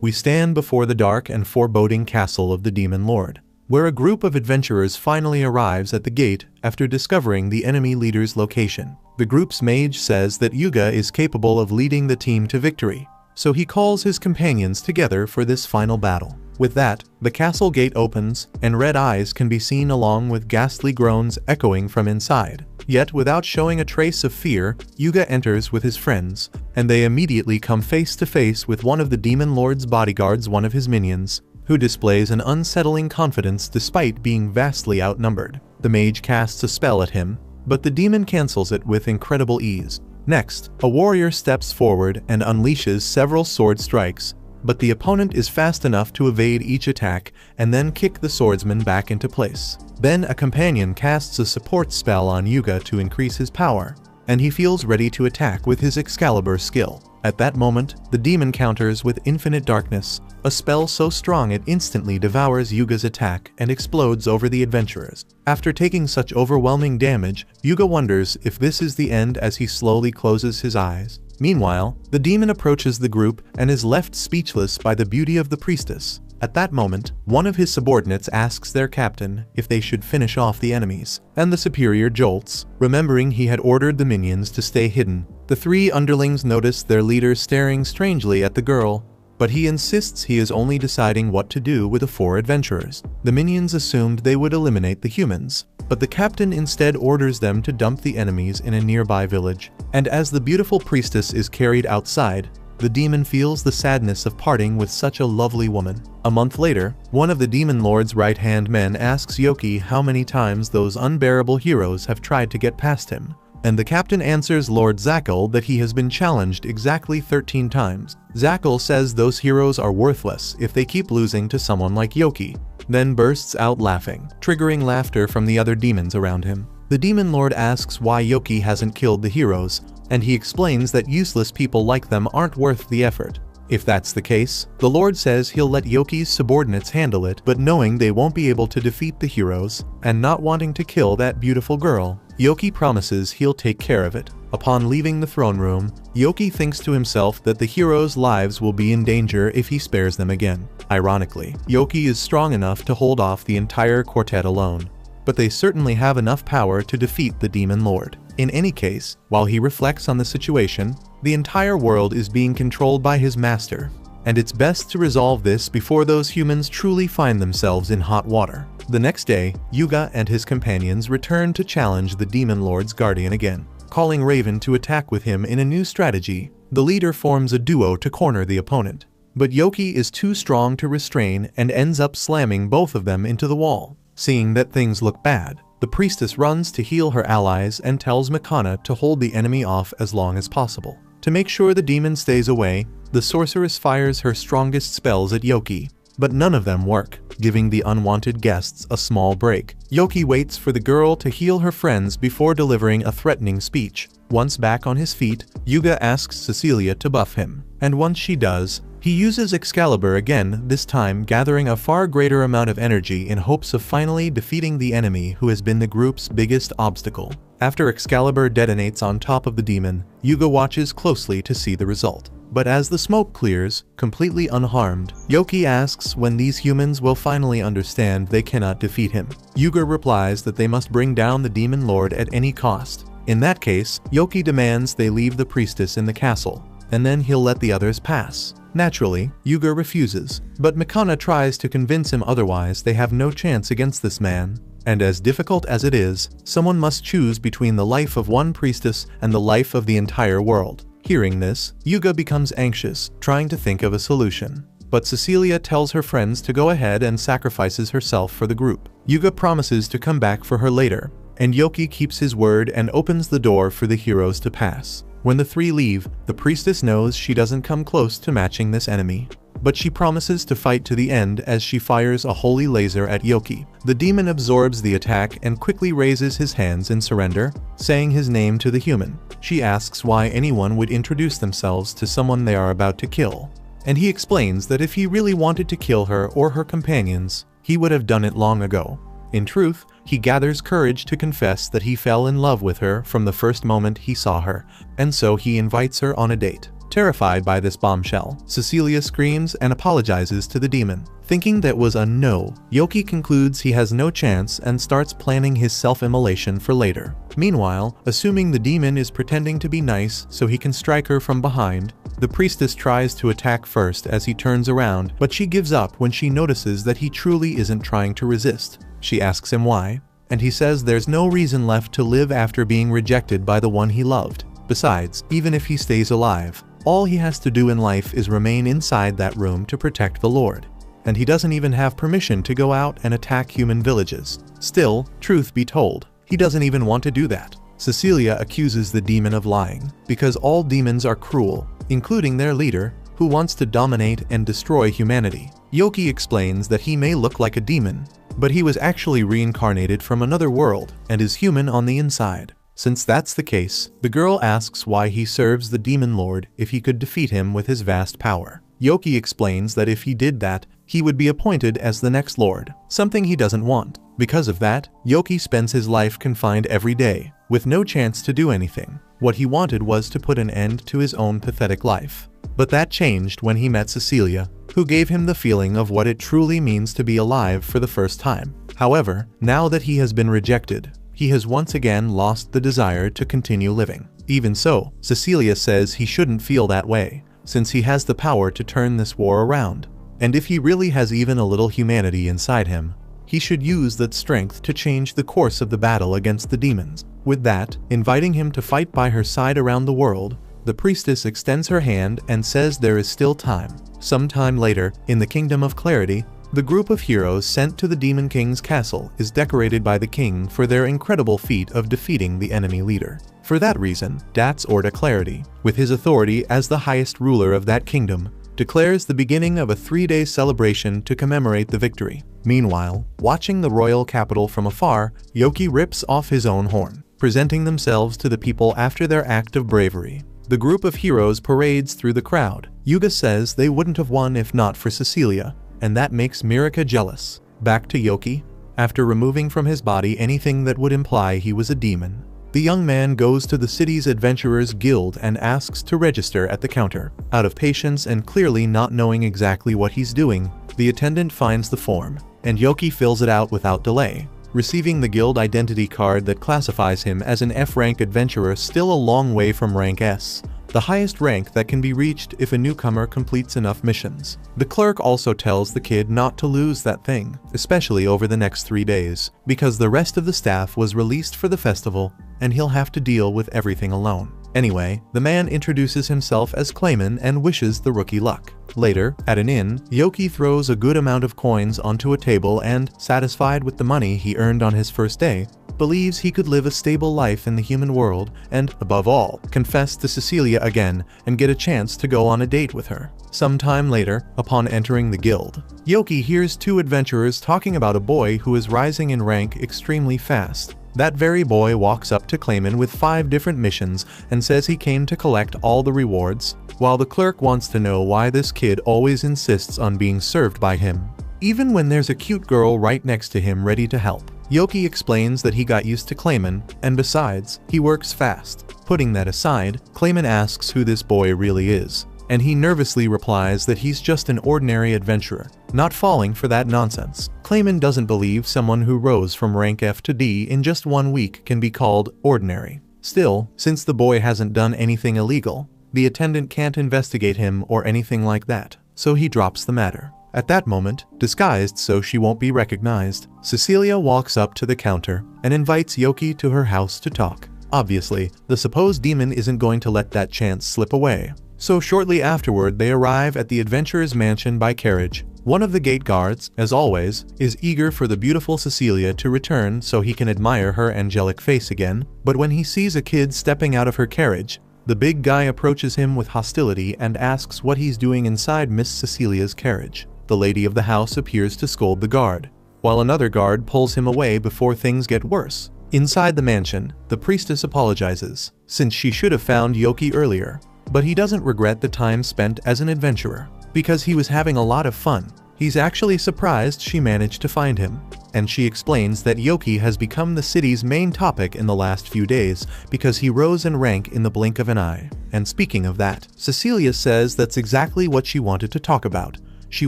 we stand before the dark and foreboding castle of the Demon Lord, where a group of adventurers finally arrives at the gate after discovering the enemy leader's location. The group's mage says that Yuga is capable of leading the team to victory, so he calls his companions together for this final battle. With that, the castle gate opens, and red eyes can be seen along with ghastly groans echoing from inside. Yet without showing a trace of fear, Yuga enters with his friends, and they immediately come face to face with one of the Demon Lord's bodyguards, one of his minions, who displays an unsettling confidence despite being vastly outnumbered. The mage casts a spell at him, but the demon cancels it with incredible ease. Next, a warrior steps forward and unleashes several sword strikes, but the opponent is fast enough to evade each attack and then kick the swordsman back into place. Then a companion casts a support spell on Yuga to increase his power, and he feels ready to attack with his Excalibur skill. At that moment, the demon counters with Infinite Darkness, a spell so strong it instantly devours Yuga's attack and explodes over the adventurers. After taking such overwhelming damage, Yuga wonders if this is the end as he slowly closes his eyes. Meanwhile, the demon approaches the group and is left speechless by the beauty of the priestess. At that moment, one of his subordinates asks their captain if they should finish off the enemies, and the superior jolts, remembering he had ordered the minions to stay hidden. The three underlings notice their leader staring strangely at the girl, but he insists he is only deciding what to do with the four adventurers. The minions assumed they would eliminate the humans, but the captain instead orders them to dump the enemies in a nearby village. And as the beautiful priestess is carried outside, the demon feels the sadness of parting with such a lovely woman. A month later, one of the Demon Lord's right-hand men asks Youki how many times those unbearable heroes have tried to get past him, and the captain answers Lord Zackle that he has been challenged exactly 13 times. Zackle says those heroes are worthless if they keep losing to someone like Youki, then bursts out laughing, triggering laughter from the other demons around him. The Demon Lord asks why Youki hasn't killed the heroes, and he explains that useless people like them aren't worth the effort. If that's the case, the Lord says he'll let Youki's subordinates handle it, but knowing they won't be able to defeat the heroes, and not wanting to kill that beautiful girl, Youki promises he'll take care of it. Upon leaving the throne room, Youki thinks to himself that the heroes' lives will be in danger if he spares them again. Ironically, Youki is strong enough to hold off the entire quartet alone, but they certainly have enough power to defeat the Demon Lord. In any case, while he reflects on the situation, the entire world is being controlled by his master, and it's best to resolve this before those humans truly find themselves in hot water. The next day, Yuga and his companions return to challenge the Demon Lord's guardian again, calling Raven to attack with him in a new strategy. The leader forms a duo to corner the opponent, but Youki is too strong to restrain and ends up slamming both of them into the wall. Seeing that things look bad, the priestess runs to heal her allies and tells Makana to hold the enemy off as long as possible. To make sure the demon stays away, the sorceress fires her strongest spells at Youki, but none of them work, giving the unwanted guests a small break. Youki waits for the girl to heal her friends before delivering a threatening speech. Once back on his feet, Yuga asks Cecilia to buff him, and once she does, he uses Excalibur again, this time gathering a far greater amount of energy in hopes of finally defeating the enemy who has been the group's biggest obstacle. After Excalibur detonates on top of the demon, Yuga watches closely to see the result. But as the smoke clears, completely unharmed, Youki asks when these humans will finally understand they cannot defeat him. Yuga replies that they must bring down the Demon Lord at any cost. In that case, Youki demands they leave the priestess in the castle, and then he'll let the others pass. Naturally, Yuga refuses, but Makana tries to convince him otherwise. They have no chance against this man. And as difficult as it is, someone must choose between the life of one priestess and the life of the entire world. Hearing this, Yuga becomes anxious, trying to think of a solution. But Cecilia tells her friends to go ahead and sacrifices herself for the group. Yuga promises to come back for her later, and Youki keeps his word and opens the door for the heroes to pass. When the three leave, the priestess knows she doesn't come close to matching this enemy, but she promises to fight to the end as she fires a holy laser at Youki. The demon absorbs the attack and quickly raises his hands in surrender, saying his name to the human. She asks why anyone would introduce themselves to someone they are about to kill, and he explains that if he really wanted to kill her or her companions, he would have done it long ago. In truth, he gathers courage to confess that he fell in love with her from the first moment he saw her, and so he invites her on a date. Terrified by this bombshell, Cecilia screams and apologizes to the demon. Thinking that was a no, Youki concludes he has no chance and starts planning his self-immolation for later. Meanwhile, assuming the demon is pretending to be nice so he can strike her from behind, the priestess tries to attack first as he turns around, but she gives up when she notices that he truly isn't trying to resist. She asks him why, and he says there's no reason left to live after being rejected by the one he loved. Besides, even if he stays alive, all he has to do in life is remain inside that room to protect the Lord. And he doesn't even have permission to go out and attack human villages. Still, truth be told, he doesn't even want to do that. Cecilia accuses the demon of lying, because all demons are cruel, including their leader, who wants to dominate and destroy humanity. Youki explains that he may look like a demon, but he was actually reincarnated from another world and is human on the inside. Since that's the case, the girl asks why he serves the demon lord if he could defeat him with his vast power. Youki explains that if he did that, he would be appointed as the next lord, something he doesn't want. Because of that, Youki spends his life confined every day, with no chance to do anything. What he wanted was to put an end to his own pathetic life. But that changed when he met Cecilia, who gave him the feeling of what it truly means to be alive for the first time. However, now that he has been rejected, he has once again lost the desire to continue living. Even so, Cecilia says he shouldn't feel that way, since he has the power to turn this war around. And if he really has even a little humanity inside him, he should use that strength to change the course of the battle against the demons. With that, inviting him to fight by her side around the world, the priestess extends her hand and says there is still time. Sometime later, in the Kingdom of Clarity, the group of heroes sent to the Demon King's castle is decorated by the king for their incredible feat of defeating the enemy leader. For that reason, That's Orda Clarity, with his authority as the highest ruler of that kingdom, declares the beginning of a 3-day celebration to commemorate the victory. Meanwhile, watching the royal capital from afar, Youki rips off his own horn, presenting themselves to the people after their act of bravery. The group of heroes parades through the crowd. Yuga says they wouldn't have won if not for Cecilia, and that makes Mirika jealous. Back to Youki. After removing from his body anything that would imply he was a demon, the young man goes to the city's adventurers guild and asks to register at the counter. Out of patience and clearly not knowing exactly what he's doing, the attendant finds the form, and Youki fills it out without delay, receiving the guild identity card that classifies him as an F-rank adventurer, still a long way from rank S, the highest rank that can be reached if a newcomer completes enough missions. The clerk also tells the kid not to lose that thing, especially over the next 3 days, because the rest of the staff was released for the festival and he'll have to deal with everything alone. Anyway, the man introduces himself as Clayman and wishes the rookie luck. Later, at an inn, Youki throws a good amount of coins onto a table and, satisfied with the money he earned on his first day, believes he could live a stable life in the human world and, above all, confess to Cecilia again and get a chance to go on a date with her. Sometime later, upon entering the guild, Youki hears 2 adventurers talking about a boy who is rising in rank extremely fast. That very boy walks up to Clayman with 5 different missions and says he came to collect all the rewards, while the clerk wants to know why this kid always insists on being served by him, even when there's a cute girl right next to him ready to help. Youki explains that he got used to Clayman, and besides, he works fast. Putting that aside, Clayman asks who this boy really is, and he nervously replies that he's just an ordinary adventurer, not falling for that nonsense. Clayman doesn't believe someone who rose from rank F to D in just 1 week can be called ordinary. Still, since the boy hasn't done anything illegal, the attendant can't investigate him or anything like that, so he drops the matter. At that moment, disguised so she won't be recognized, Cecilia walks up to the counter and invites Youki to her house to talk. Obviously, the supposed demon isn't going to let that chance slip away. So shortly afterward they arrive at the adventurer's mansion by carriage. One of the gate guards, as always, is eager for the beautiful Cecilia to return so he can admire her angelic face again, but when he sees a kid stepping out of her carriage, the big guy approaches him with hostility and asks what he's doing inside Miss Cecilia's carriage. The lady of the house appears to scold the guard, while another guard pulls him away before things get worse. Inside the mansion, the priestess apologizes, since she should have found Youki earlier, but he doesn't regret the time spent as an adventurer, because he was having a lot of fun. He's actually surprised she managed to find him. and she explains that Youki has become the city's main topic in the last few days because he rose in rank in the blink of an eye. And speaking of that, Cecilia says that's exactly what she wanted to talk about. She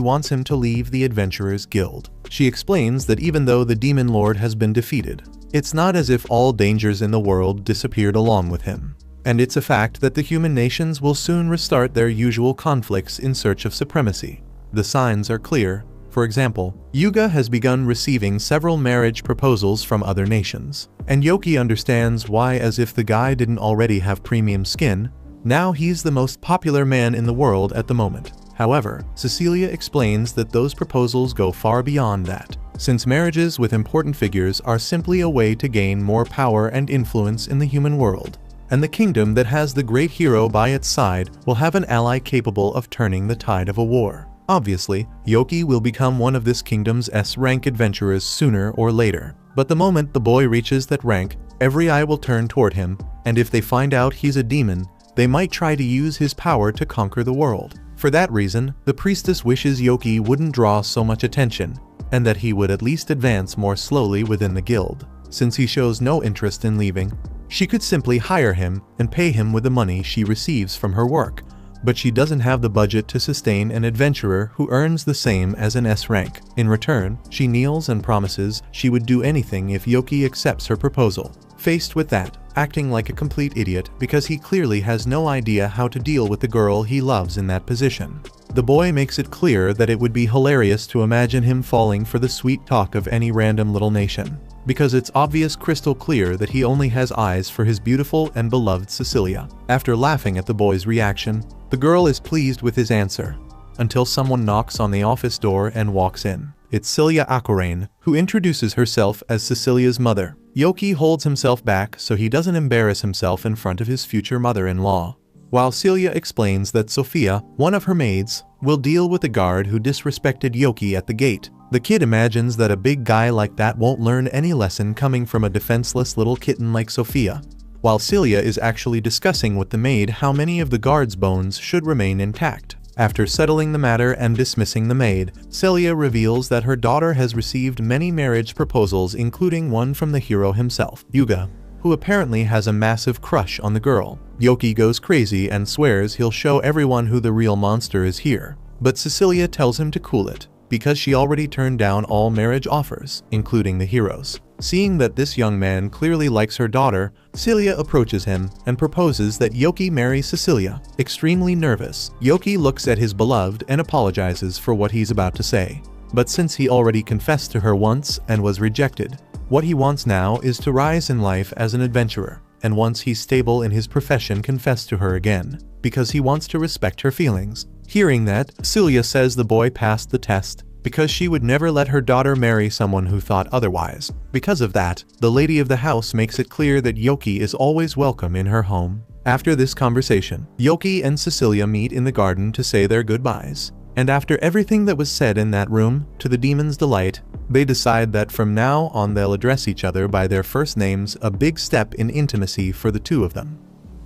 wants him to leave the Adventurers Guild. She explains that even though the Demon Lord has been defeated, it's not as if all dangers in the world disappeared along with him. And it's a fact that the human nations will soon restart their usual conflicts in search of supremacy. The signs are clear. For example, Yuga has begun receiving several marriage proposals from other nations. And Youki understands why, as if the guy didn't already have premium skin, now he's the most popular man in the world at the moment. However, Cecilia explains that those proposals go far beyond that, since marriages with important figures are simply a way to gain more power and influence in the human world. And the kingdom that has the great hero by its side will have an ally capable of turning the tide of a war. Obviously, Youki will become one of this kingdom's S-rank adventurers sooner or later. But the moment the boy reaches that rank, every eye will turn toward him, and if they find out he's a demon, they might try to use his power to conquer the world. For that reason, the priestess wishes Youki wouldn't draw so much attention, and that he would at least advance more slowly within the guild. Since he shows no interest in leaving, she could simply hire him and pay him with the money she receives from her work. But she doesn't have the budget to sustain an adventurer who earns the same as an S rank. In return, she kneels and promises she would do anything if Youki accepts her proposal. Faced with that, acting like a complete idiot because he clearly has no idea how to deal with the girl he loves in that position, the boy makes it clear that it would be hilarious to imagine him falling for the sweet talk of any random little nation, because it's obvious crystal clear that he only has eyes for his beautiful and beloved Cecilia. After laughing at the boy's reaction, the girl is pleased with his answer, until someone knocks on the office door and walks in. It's Celia Aquarain, who introduces herself as Cecilia's mother. Youki holds himself back so he doesn't embarrass himself in front of his future mother-in-law, while Celia explains that Sophia, one of her maids, will deal with the guard who disrespected Youki at the gate. The kid imagines that a big guy like that won't learn any lesson coming from a defenseless little kitten like Sophia, while Celia is actually discussing with the maid how many of the guard's bones should remain intact. After settling the matter and dismissing the maid, Celia reveals that her daughter has received many marriage proposals, including one from the hero himself, Yuga, who apparently has a massive crush on the girl. Youki goes crazy and swears he'll show everyone who the real monster is here, but Cecilia tells him to cool it, because she already turned down all marriage offers, including the hero's. Seeing that this young man clearly likes her daughter, Celia approaches him and proposes that Youki marry Cecilia. Extremely nervous, Youki looks at his beloved and apologizes for what he's about to say. But since he already confessed to her once and was rejected, what he wants now is to rise in life as an adventurer, and once he's stable in his profession, confess to her again, because he wants to respect her feelings. Hearing that, Celia says the boy passed the test, because she would never let her daughter marry someone who thought otherwise. Because of that, the lady of the house makes it clear that Youki is always welcome in her home. After this conversation, Youki and Cecilia meet in the garden to say their goodbyes. And after everything that was said in that room, to the demon's delight, they decide that from now on they'll address each other by their first names, a big step in intimacy for the two of them.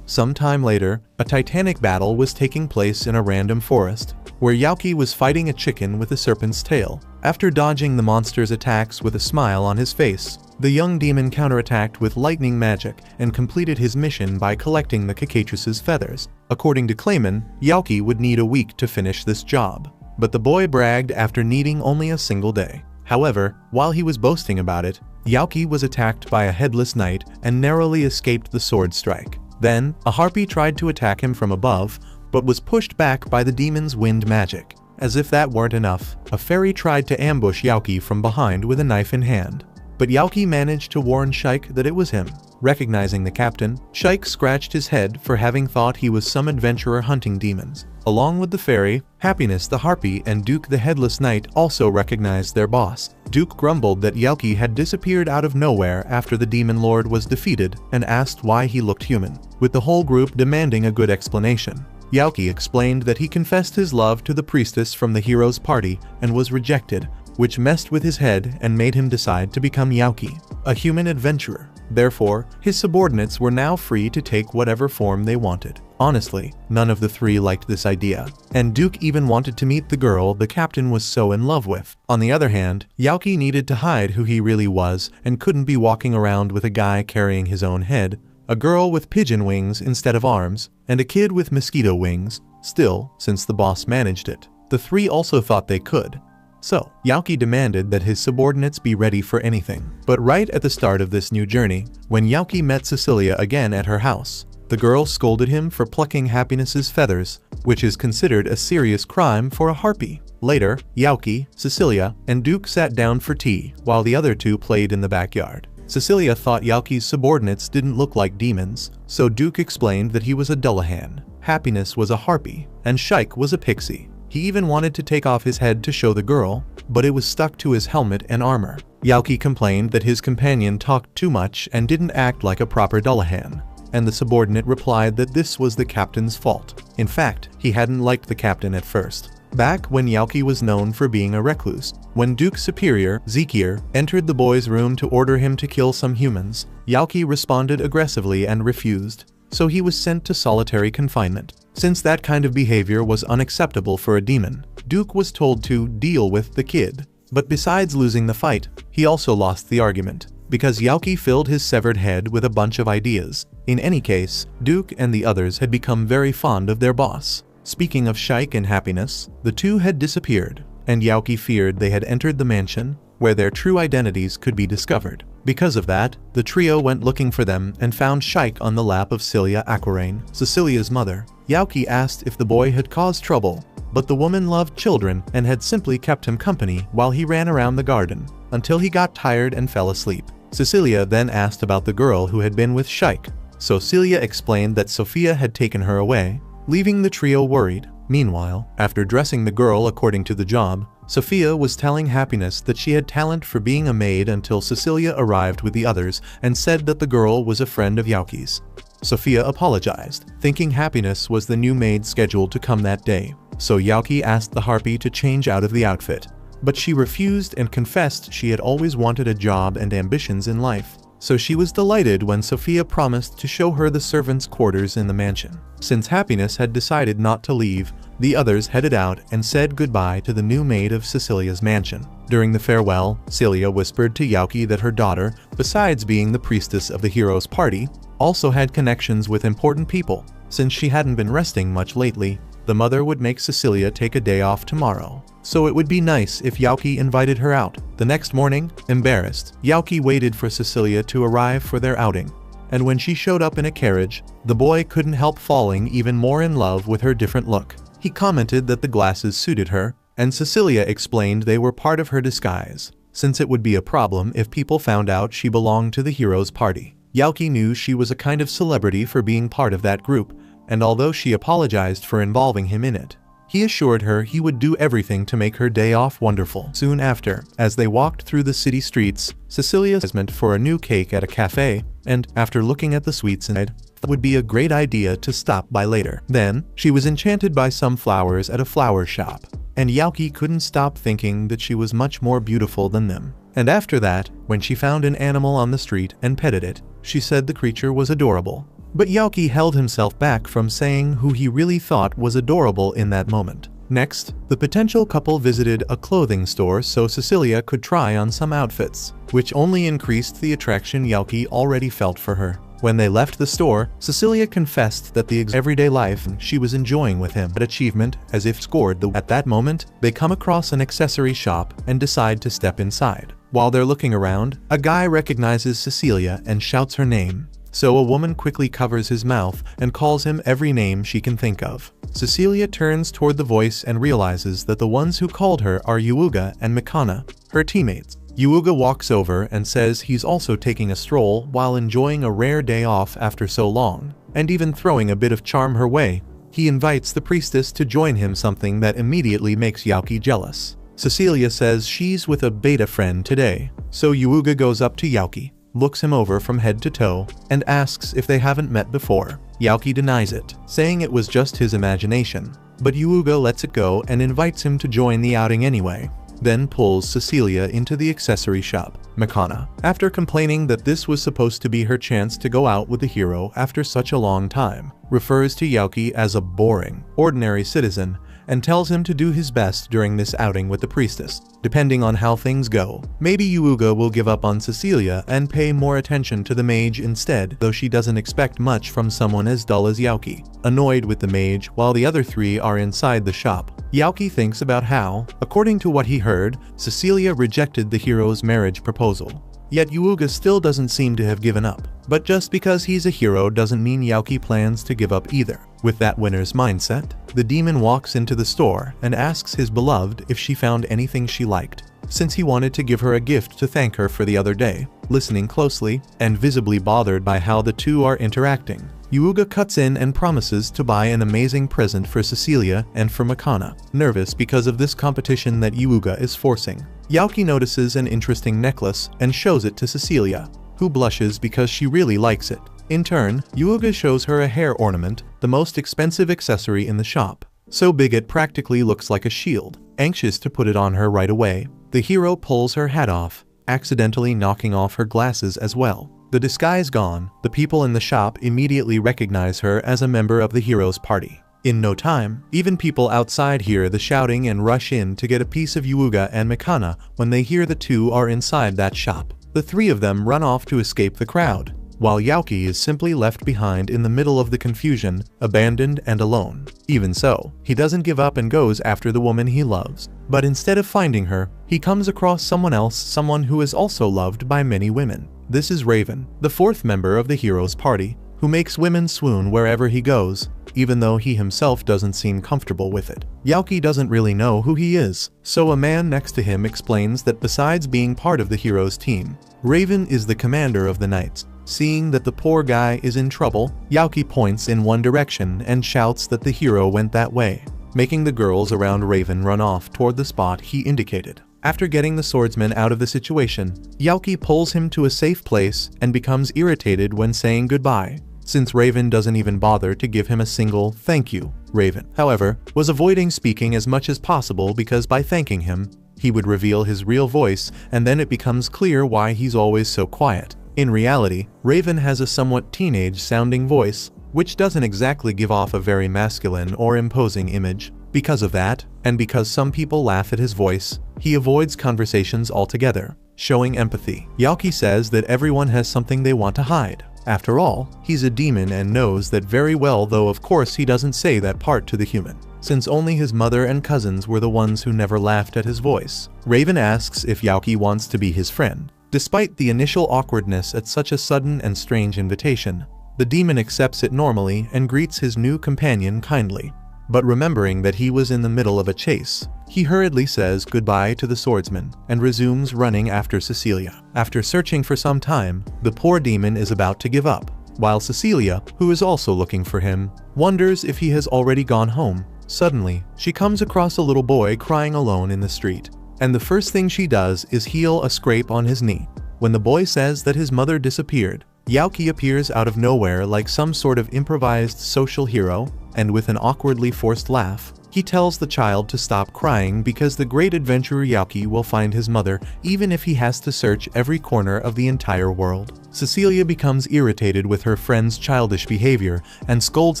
Some time later, a titanic battle was taking place in a random forest, where Youki was fighting a chicken with a serpent's tail. After dodging the monster's attacks with a smile on his face, the young demon counterattacked with lightning magic and completed his mission by collecting the cicatrix's feathers. According to Clayman, Youki would need a week to finish this job, but the boy bragged after needing only a single day. However, while he was boasting about it, Youki was attacked by a headless knight and narrowly escaped the sword strike. Then, a harpy tried to attack him from above, but was pushed back by the demon's wind magic. As if that weren't enough, a fairy tried to ambush Youki from behind with a knife in hand. But Youki managed to warn Shaik that it was him. Recognizing the captain, Shaik scratched his head for having thought he was some adventurer hunting demons. Along with the fairy, Happiness the harpy and Duke the headless knight also recognized their boss. Duke grumbled that Youki had disappeared out of nowhere after the demon lord was defeated and asked why he looked human, with the whole group demanding a good explanation. Youki explained that he confessed his love to the priestess from the hero's party and was rejected, which messed with his head and made him decide to become Youki, a human adventurer. Therefore, his subordinates were now free to take whatever form they wanted. Honestly, none of the three liked this idea, and Duke even wanted to meet the girl the captain was so in love with. On the other hand, Youki needed to hide who he really was and couldn't be walking around with a guy carrying his own head, a girl with pigeon wings instead of arms, and a kid with mosquito wings. Still, since the boss managed it, the three also thought they could. So, Youki demanded that his subordinates be ready for anything. But right at the start of this new journey, when Youki met Cecilia again at her house, the girl scolded him for plucking Happiness's feathers, which is considered a serious crime for a harpy. Later, Youki, Cecilia, and Duke sat down for tea, while the other two played in the backyard. Cecilia thought Youki's subordinates didn't look like demons, so Duke explained that he was a Dullahan, Happiness was a harpy, and Shike was a pixie. He even wanted to take off his head to show the girl, but it was stuck to his helmet and armor. Youki complained that his companion talked too much and didn't act like a proper Dullahan, and the subordinate replied that this was the captain's fault. In fact, he hadn't liked the captain at first. Back when Youki was known for being a recluse, when Duke's superior, Zekier, entered the boy's room to order him to kill some humans, Youki responded aggressively and refused, so he was sent to solitary confinement. Since that kind of behavior was unacceptable for a demon, Duke was told to deal with the kid. But besides losing the fight, he also lost the argument, because Youki filled his severed head with a bunch of ideas. In any case, Duke and the others had become very fond of their boss. Speaking of Shike and Happiness, the two had disappeared, and Youki feared they had entered the mansion, where their true identities could be discovered. Because of that, the trio went looking for them and found Shike on the lap of Celia Aquarain, Cecilia's mother. Youki asked if the boy had caused trouble, but the woman loved children and had simply kept him company while he ran around the garden, until he got tired and fell asleep. Cecilia then asked about the girl who had been with Shike, so Celia explained that Sophia had taken her away, leaving the trio worried. Meanwhile, after dressing the girl according to the job, Sophia was telling Happiness that she had talent for being a maid until Cecilia arrived with the others and said that the girl was a friend of Youki's. Sophia apologized, thinking Happiness was the new maid scheduled to come that day, so Youki asked the harpy to change out of the outfit. But she refused and confessed she had always wanted a job and ambitions in life, so she was delighted when Sophia promised to show her the servants' quarters in the mansion. Since Happiness had decided not to leave, the others headed out and said goodbye to the new maid of Cecilia's mansion. During the farewell, Celia whispered to Youki that her daughter, besides being the priestess of the hero's party, also had connections with important people. Since she hadn't been resting much lately, the mother would make Cecilia take a day off tomorrow, so it would be nice if Youki invited her out. The next morning, embarrassed, Youki waited for Cecilia to arrive for their outing, and when she showed up in a carriage, the boy couldn't help falling even more in love with her different look. He commented that the glasses suited her, and Cecilia explained they were part of her disguise, since it would be a problem if people found out she belonged to the hero's party. Youki knew she was a kind of celebrity for being part of that group, and although she apologized for involving him in it, he assured her he would do everything to make her day off wonderful. Soon after, as they walked through the city streets, Cecilia asked for a new cake at a cafe, and, after looking at the sweets inside, it would be a great idea to stop by later. Then, she was enchanted by some flowers at a flower shop, and Youki couldn't stop thinking that she was much more beautiful than them. And after that, when she found an animal on the street and petted it, she said the creature was adorable. But Youki held himself back from saying who he really thought was adorable in that moment. Next, the potential couple visited a clothing store so Cecilia could try on some outfits, which only increased the attraction Youki already felt for her. When they left the store, Cecilia confessed that the everyday life she was enjoying with him had achievement as if scored. At that moment, they come across an accessory shop and decide to step inside. While they're looking around, a guy recognizes Cecilia and shouts her name. So a woman quickly covers his mouth and calls him every name she can think of. Cecilia turns toward the voice and realizes that the ones who called her are Yuuga and Mikana, her teammates. Yuuga walks over and says he's also taking a stroll while enjoying a rare day off after so long, and even throwing a bit of charm her way. He invites the priestess to join him, something that immediately makes Youki jealous. Cecilia says she's with a beta friend today, so Yuuga goes up to Youki, looks him over from head to toe, and asks if they haven't met before. Youki denies it, saying it was just his imagination, but Yuuga lets it go and invites him to join the outing anyway. then pulls Cecilia into the accessory shop. Mikana, after complaining that this was supposed to be her chance to go out with the hero after such a long time, refers to Youki as a boring, ordinary citizen and tells him to do his best during this outing with the priestess. Depending on how things go, maybe Youki will give up on Cecilia and pay more attention to the mage instead, though she doesn't expect much from someone as dull as Youki. Annoyed with the mage while the other three are inside the shop, Youki thinks about how, according to what he heard, Cecilia rejected the hero's marriage proposal. Yet Youki still doesn't seem to have given up. But just because he's a hero doesn't mean Youki plans to give up either. With that winner's mindset, the demon walks into the store and asks his beloved if she found anything she liked, since he wanted to give her a gift to thank her for the other day. Listening closely and visibly bothered by how the two are interacting, Youki cuts in and promises to buy an amazing present for Cecilia and for Mikana. Nervous because of this competition that Youki is forcing, Youki notices an interesting necklace and shows it to Cecilia, who blushes because she really likes it. In turn, Youki shows her a hair ornament, the most expensive accessory in the shop, so big it practically looks like a shield. Anxious to put it on her right away, the hero pulls her hat off, accidentally knocking off her glasses as well. The disguise gone, the people in the shop immediately recognize her as a member of the hero's party. In no time, even people outside hear the shouting and rush in to get a piece of Youki and Mikana when they hear the two are inside that shop. The three of them run off to escape the crowd, while Youki is simply left behind in the middle of the confusion, abandoned and alone. Even so, he doesn't give up and goes after the woman he loves. But instead of finding her, he comes across someone else, someone who is also loved by many women. This is Raven, the fourth member of the hero's party, who makes women swoon wherever he goes, even though he himself doesn't seem comfortable with it. Youki doesn't really know who he is, so a man next to him explains that besides being part of the hero's team, Raven is the commander of the knights. Seeing that the poor guy is in trouble, Youki points in one direction and shouts that the hero went that way, making the girls around Raven run off toward the spot he indicated. After getting the swordsman out of the situation, Youki pulls him to a safe place and becomes irritated when saying goodbye, since Raven doesn't even bother to give him a single thank you. Raven, however, was avoiding speaking as much as possible because by thanking him, he would reveal his real voice, and then it becomes clear why he's always so quiet. In reality, Raven has a somewhat teenage-sounding voice, which doesn't exactly give off a very masculine or imposing image. Because of that, and because some people laugh at his voice, he avoids conversations altogether, showing empathy. Youki says that everyone has something they want to hide. After all, he's a demon and knows that very well, though of course he doesn't say that part to the human, since only his mother and cousins were the ones who never laughed at his voice. Raven asks if Youki wants to be his friend. Despite the initial awkwardness at such a sudden and strange invitation, the demon accepts it normally and greets his new companion kindly. But remembering that he was in the middle of a chase, he hurriedly says goodbye to the swordsman and resumes running after Cecilia. After searching for some time, the poor demon is about to give up, while Cecilia, who is also looking for him, wonders if he has already gone home. Suddenly, she comes across a little boy crying alone in the street, and the first thing she does is heal a scrape on his knee. When the boy says that his mother disappeared, Youki appears out of nowhere like some sort of improvised social hero, and with an awkwardly forced laugh, he tells the child to stop crying because the great adventurer Youki will find his mother even if he has to search every corner of the entire world. Cecilia becomes irritated with her friend's childish behavior and scolds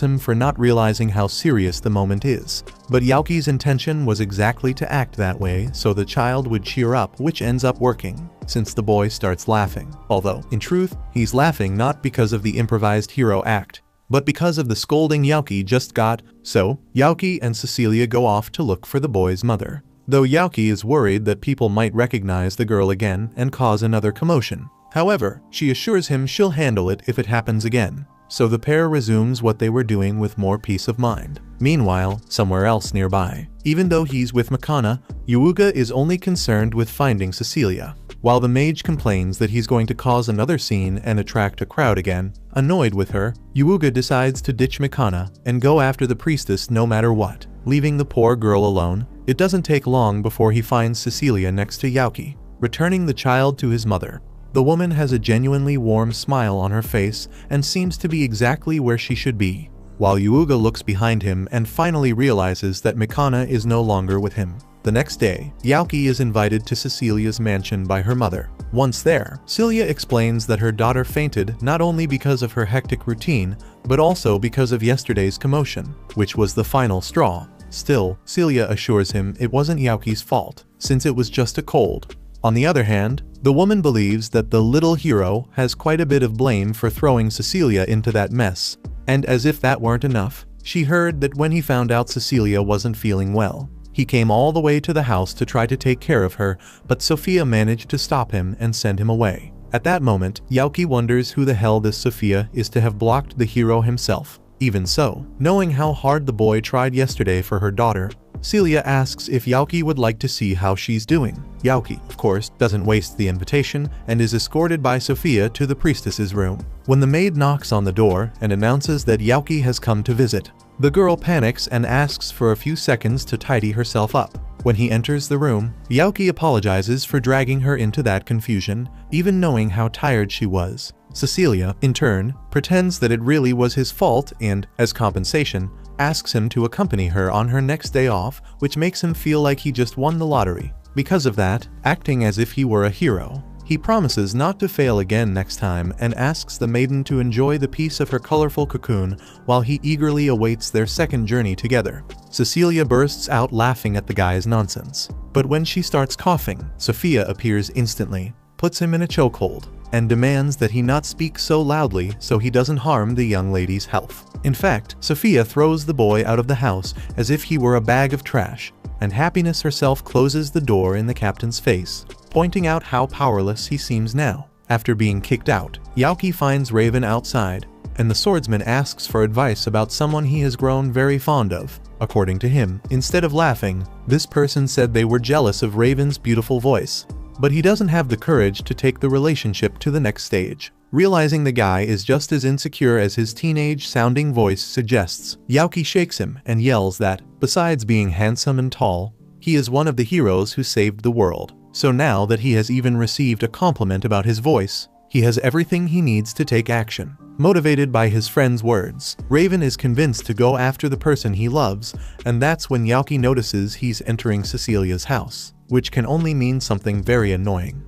him for not realizing how serious the moment is. But Youki's intention was exactly to act that way so the child would cheer up, which ends up working, since the boy starts laughing. Although, in truth, he's laughing not because of the improvised hero act, but because of the scolding Youki just got. So, Youki and Cecilia go off to look for the boy's mother, though Youki is worried that people might recognize the girl again and cause another commotion. However, she assures him she'll handle it if it happens again, so the pair resumes what they were doing with more peace of mind. Meanwhile, somewhere else nearby, even though he's with Mikana, Youki is only concerned with finding Cecilia. While the mage complains that he's going to cause another scene and attract a crowd again, annoyed with her, Youki decides to ditch Mikana and go after the priestess no matter what, leaving the poor girl alone. It doesn't take long before he finds Cecilia next to Youki, returning the child to his mother. The woman has a genuinely warm smile on her face and seems to be exactly where she should be, while Youki looks behind him and finally realizes that Mikana is no longer with him. The next day, Youki is invited to Cecilia's mansion by her mother. Once there, Celia explains that her daughter fainted not only because of her hectic routine, but also because of yesterday's commotion, which was the final straw. Still, Celia assures him it wasn't Youki's fault, since it was just a cold. On the other hand, the woman believes that the little hero has quite a bit of blame for throwing Cecilia into that mess. And as if that weren't enough, she heard that when he found out Cecilia wasn't feeling well, he came all the way to the house to try to take care of her, but Sophia managed to stop him and send him away. At that moment, Youki wonders who the hell this Sophia is to have blocked the hero himself. Even so, knowing how hard the boy tried yesterday for her daughter, Celia asks if Youki would like to see how she's doing. Youki, of course, doesn't waste the invitation and is escorted by Sophia to the priestess's room. When the maid knocks on the door and announces that Youki has come to visit, the girl panics and asks for a few seconds to tidy herself up. When he enters the room, Youki apologizes for dragging her into that confusion, even knowing how tired she was. Cecilia, in turn, pretends that it really was his fault and, as compensation, asks him to accompany her on her next day off, which makes him feel like he just won the lottery. Because of that, acting as if he were a hero, he promises not to fail again next time and asks the maiden to enjoy the peace of her colorful cocoon while he eagerly awaits their second journey together. Cecilia bursts out laughing at the guy's nonsense. But when she starts coughing, Sophia appears instantly, puts him in a chokehold, and demands that he not speak so loudly so he doesn't harm the young lady's health. In fact, Sophia throws the boy out of the house as if he were a bag of trash, and Happiness herself closes the door in the captain's face, pointing out how powerless he seems now. After being kicked out, Youki finds Raven outside, and the swordsman asks for advice about someone he has grown very fond of. According to him, instead of laughing, this person said they were jealous of Raven's beautiful voice. But he doesn't have the courage to take the relationship to the next stage. Realizing the guy is just as insecure as his teenage-sounding voice suggests, Youki shakes him and yells that, besides being handsome and tall, he is one of the heroes who saved the world. So now that he has even received a compliment about his voice, he has everything he needs to take action. Motivated by his friend's words, Raven is convinced to go after the person he loves, and that's when Youki notices he's entering Cecilia's house, which can only mean something very annoying.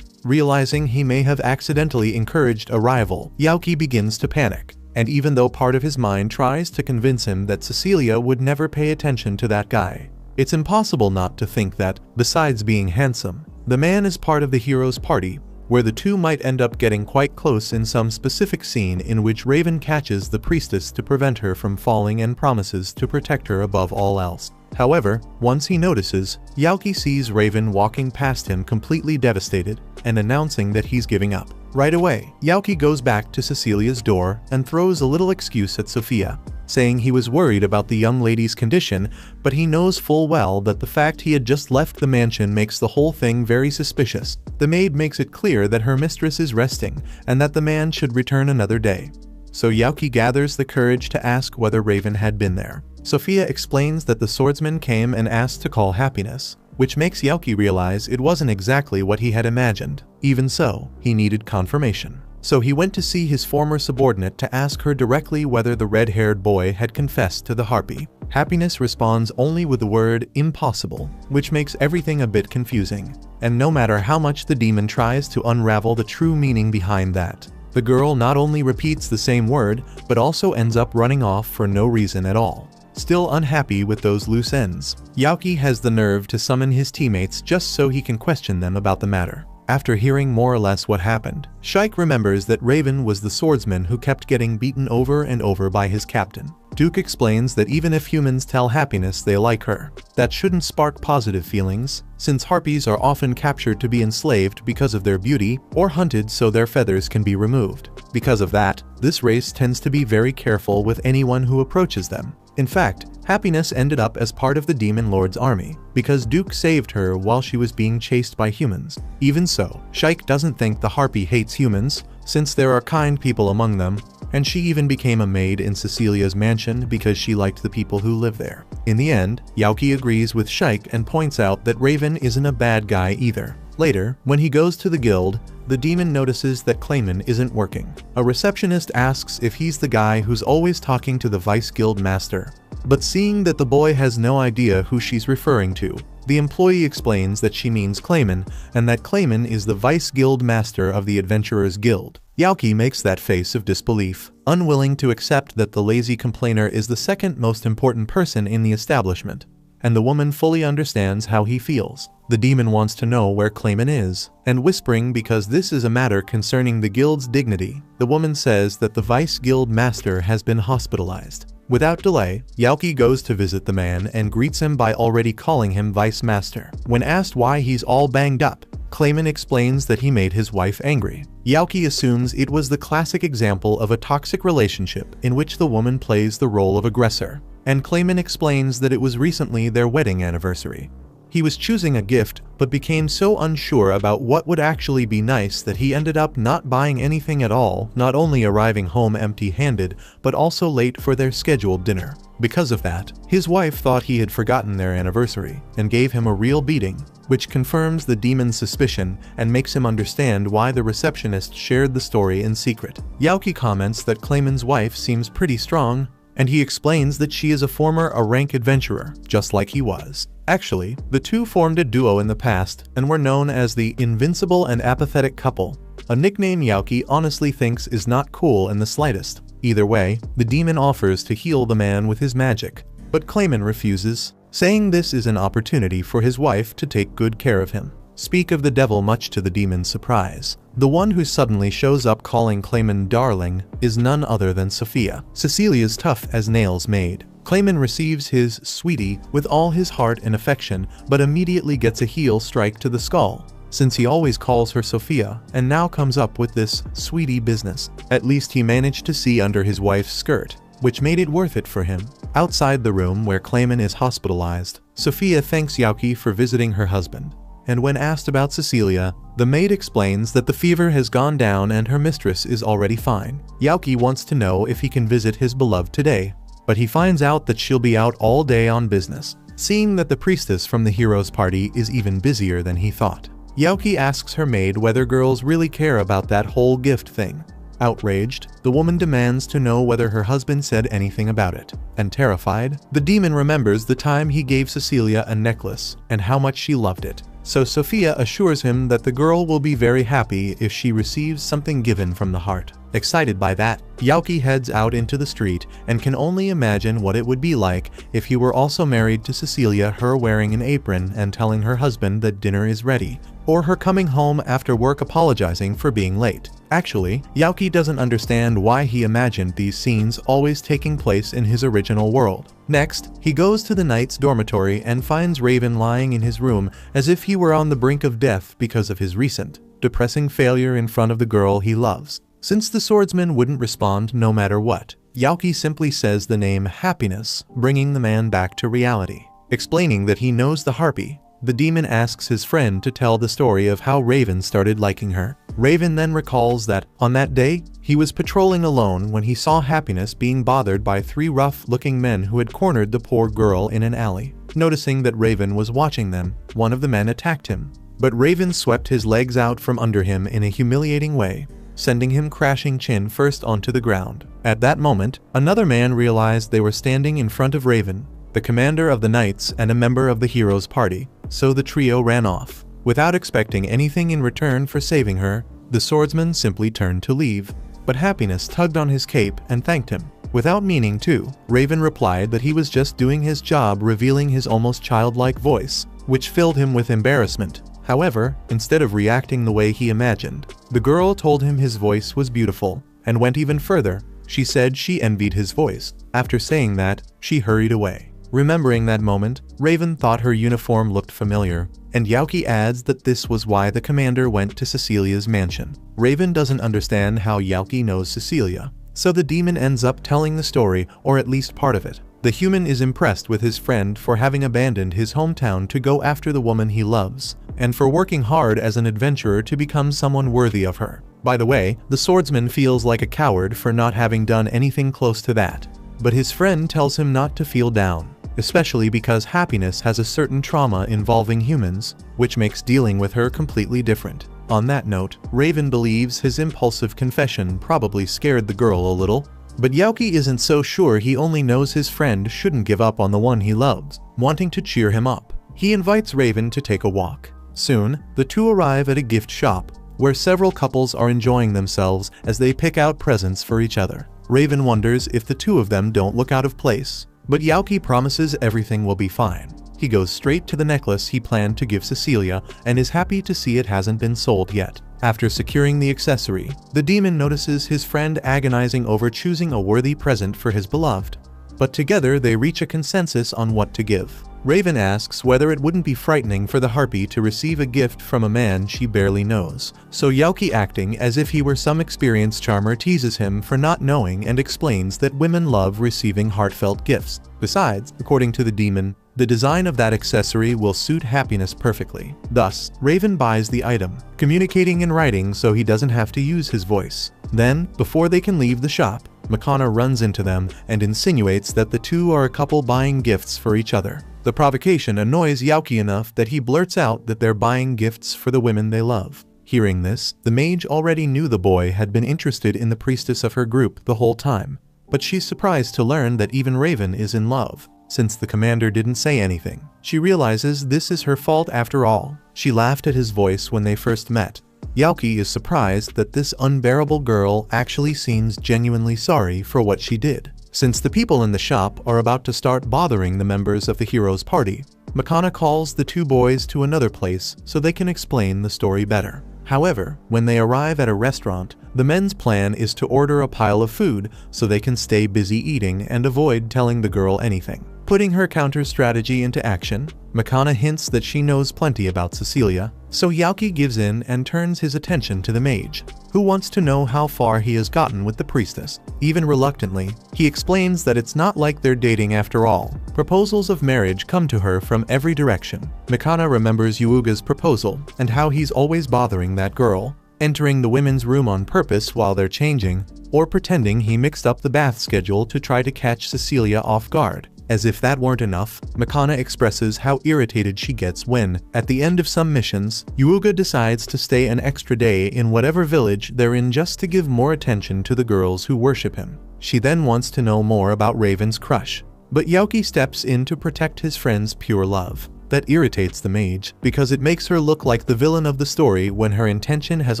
Realizing he may have accidentally encouraged a rival, Youki begins to panic, and even though part of his mind tries to convince him that Cecilia would never pay attention to that guy, it's impossible not to think that, besides being handsome, the man is part of the hero's party, where the two might end up getting quite close in some specific scene in which Raven catches the priestess to prevent her from falling and promises to protect her above all else. However, once he notices, Youki sees Raven walking past him completely devastated and announcing that he's giving up. Right away, Youki goes back to Cecilia's door and throws a little excuse at Sophia, saying he was worried about the young lady's condition, but he knows full well that the fact he had just left the mansion makes the whole thing very suspicious. The maid makes it clear that her mistress is resting and that the man should return another day. So Youki gathers the courage to ask whether Raven had been there. Sophia explains that the swordsman came and asked to call Happiness, which makes Youki realize it wasn't exactly what he had imagined. Even so, he needed confirmation. So he went to see his former subordinate to ask her directly whether the red-haired boy had confessed to the harpy. Happiness responds only with the word impossible, which makes everything a bit confusing. And no matter how much the demon tries to unravel the true meaning behind that, the girl not only repeats the same word, but also ends up running off for no reason at all. Still unhappy with those loose ends, Youki has the nerve to summon his teammates just so he can question them about the matter. After hearing more or less what happened, Shaik remembers that Raven was the swordsman who kept getting beaten over and over by his captain. Duke explains that even if humans tell Happiness they like her, that shouldn't spark positive feelings, since harpies are often captured to be enslaved because of their beauty, or hunted so their feathers can be removed. Because of that, this race tends to be very careful with anyone who approaches them. In fact, Happiness ended up as part of the Demon Lord's army, because Duke saved her while she was being chased by humans. Even so, Shaik doesn't think the harpy hates humans, since there are kind people among them, and she even became a maid in Cecilia's mansion because she liked the people who live there. In the end, Youki agrees with Shaik and points out that Raven isn't a bad guy either. Later, when he goes to the guild, the demon notices that Clayman isn't working. A receptionist asks if he's the guy who's always talking to the vice guild master. But seeing that the boy has no idea who she's referring to, The employee explains that she means Clayman, and that Clayman is the vice guild master of the Adventurers Guild. Youki makes that face of disbelief, unwilling to accept that the lazy complainer is the second most important person in the establishment. And the woman fully understands how he feels. The demon wants to know where Clayman is, and whispering because this is a matter concerning the guild's dignity, the woman says that the vice guild master has been hospitalized. Without delay, Youki goes to visit the man and greets him by already calling him vice master. When asked why he's all banged up, Clayman explains that he made his wife angry. Youki assumes it was the classic example of a toxic relationship in which the woman plays the role of aggressor, and Clayman explains that it was recently their wedding anniversary. He was choosing a gift but became so unsure about what would actually be nice that he ended up not buying anything at all, not only arriving home empty-handed but also late for their scheduled dinner. Because of that, his wife thought he had forgotten their anniversary and gave him a real beating, which confirms the demon's suspicion and makes him understand why the receptionist shared the story in secret. Youki comments that Clayman's wife seems pretty strong, and he explains that she is a former rank adventurer, just like he was. Actually, the two formed a duo in the past and were known as the Invincible and Apathetic Couple, a nickname Youki honestly thinks is not cool in the slightest. Either way, the demon offers to heal the man with his magic, but Clayman refuses, saying this is an opportunity for his wife to take good care of him. Speak of the devil, much to the demon's surprise. The one who suddenly shows up calling Clayman darling is none other than Sophia, Cecilia's tough-as-nails maid. Clayman receives his sweetie with all his heart and affection, but immediately gets a heel strike to the skull, since he always calls her Sophia and now comes up with this sweetie business. At least he managed to see under his wife's skirt, which made it worth it for him. Outside the room where Clayman is hospitalized, Sophia thanks Youki for visiting her husband, and when asked about Cecilia, the maid explains that the fever has gone down and her mistress is already fine. Youki wants to know if he can visit his beloved today, but he finds out that she'll be out all day on business, seeing that the priestess from the hero's party is even busier than he thought. Youki asks her maid whether girls really care about that whole gift thing. Outraged, the woman demands to know whether her husband said anything about it, and terrified, the demon remembers the time he gave Cecilia a necklace and how much she loved it. So Sophia assures him that the girl will be very happy if she receives something given from the heart. Excited by that, Youki heads out into the street and can only imagine what it would be like if he were also married to Cecilia, her wearing an apron and telling her husband that dinner is ready, or her coming home after work apologizing for being late. Actually, Youki doesn't understand why he imagined these scenes always taking place in his original world. Next, he goes to the knight's dormitory and finds Raven lying in his room as if he were on the brink of death because of his recent, depressing failure in front of the girl he loves. Since the swordsman wouldn't respond no matter what, Youki simply says the name Happiness, bringing the man back to reality. Explaining that he knows the harpy, the demon asks his friend to tell the story of how Raven started liking her. Raven then recalls that, on that day, he was patrolling alone when he saw Happiness being bothered by three rough-looking men who had cornered the poor girl in an alley. Noticing that Raven was watching them, one of the men attacked him, but Raven swept his legs out from under him in a humiliating way, sending him crashing chin first onto the ground. At that moment, another man realized they were standing in front of Raven, the commander of the knights and a member of the hero's party, so the trio ran off. Without expecting anything in return for saving her, the swordsman simply turned to leave, but Happiness tugged on his cape and thanked him. Without meaning to, Raven replied that he was just doing his job, revealing his almost childlike voice, which filled him with embarrassment. However, instead of reacting the way he imagined, the girl told him his voice was beautiful, and went even further. She said she envied his voice. After saying that, she hurried away. Remembering that moment, Raven thought her uniform looked familiar, and Youki adds that this was why the commander went to Cecilia's mansion. Raven doesn't understand how Youki knows Cecilia, so the demon ends up telling the story, or at least part of it. The human is impressed with his friend for having abandoned his hometown to go after the woman he loves, and for working hard as an adventurer to become someone worthy of her. By the way, the swordsman feels like a coward for not having done anything close to that, but his friend tells him not to feel down, especially because Happiness has a certain trauma involving humans, which makes dealing with her completely different. On that note, Raven believes his impulsive confession probably scared the girl a little, but Youki isn't so sure. He only knows his friend shouldn't give up on the one he loves. Wanting to cheer him up, He invites Raven to take a walk. Soon, the two arrive at a gift shop, where several couples are enjoying themselves as they pick out presents for each other. Raven wonders if the two of them don't look out of place, but Youki promises everything will be fine. He goes straight to the necklace he planned to give Cecilia and is happy to see it hasn't been sold yet. After securing the accessory, the demon notices his friend agonizing over choosing a worthy present for his beloved. But together they reach a consensus on what to give. Raven asks whether it wouldn't be frightening for the harpy to receive a gift from a man she barely knows. So Youki, acting as if he were some experienced charmer, teases him for not knowing and explains that women love receiving heartfelt gifts. Besides, according to the demon, the design of that accessory will suit happiness perfectly. Thus, Raven buys the item, communicating in writing so he doesn't have to use his voice. Then, before they can leave the shop, Makana runs into them and insinuates that the two are a couple buying gifts for each other. The provocation annoys Youki enough that he blurts out that they're buying gifts for the women they love. Hearing this, the mage already knew the boy had been interested in the priestess of her group the whole time, but she's surprised to learn that even Raven is in love. Since the commander didn't say anything, she realizes this is her fault after all. She laughed at his voice when they first met. Youki is surprised that this unbearable girl actually seems genuinely sorry for what she did. Since the people in the shop are about to start bothering the members of the hero's party, Makana calls the two boys to another place so they can explain the story better. However, when they arrive at a restaurant, the men's plan is to order a pile of food so they can stay busy eating and avoid telling the girl anything. Putting her counter strategy into action, Makana hints that she knows plenty about Cecilia, so Youki gives in and turns his attention to the mage, who wants to know how far he has gotten with the priestess. Even reluctantly, he explains that it's not like they're dating after all. Proposals of marriage come to her from every direction. Makana remembers Yuuga's proposal and how he's always bothering that girl, entering the women's room on purpose while they're changing, or pretending he mixed up the bath schedule to try to catch Cecilia off guard. As if that weren't enough, Makana expresses how irritated she gets when, at the end of some missions, Yuuga decides to stay an extra day in whatever village they're in just to give more attention to the girls who worship him. She then wants to know more about Raven's crush, but Youki steps in to protect his friend's pure love. That irritates the mage, because it makes her look like the villain of the story when her intention has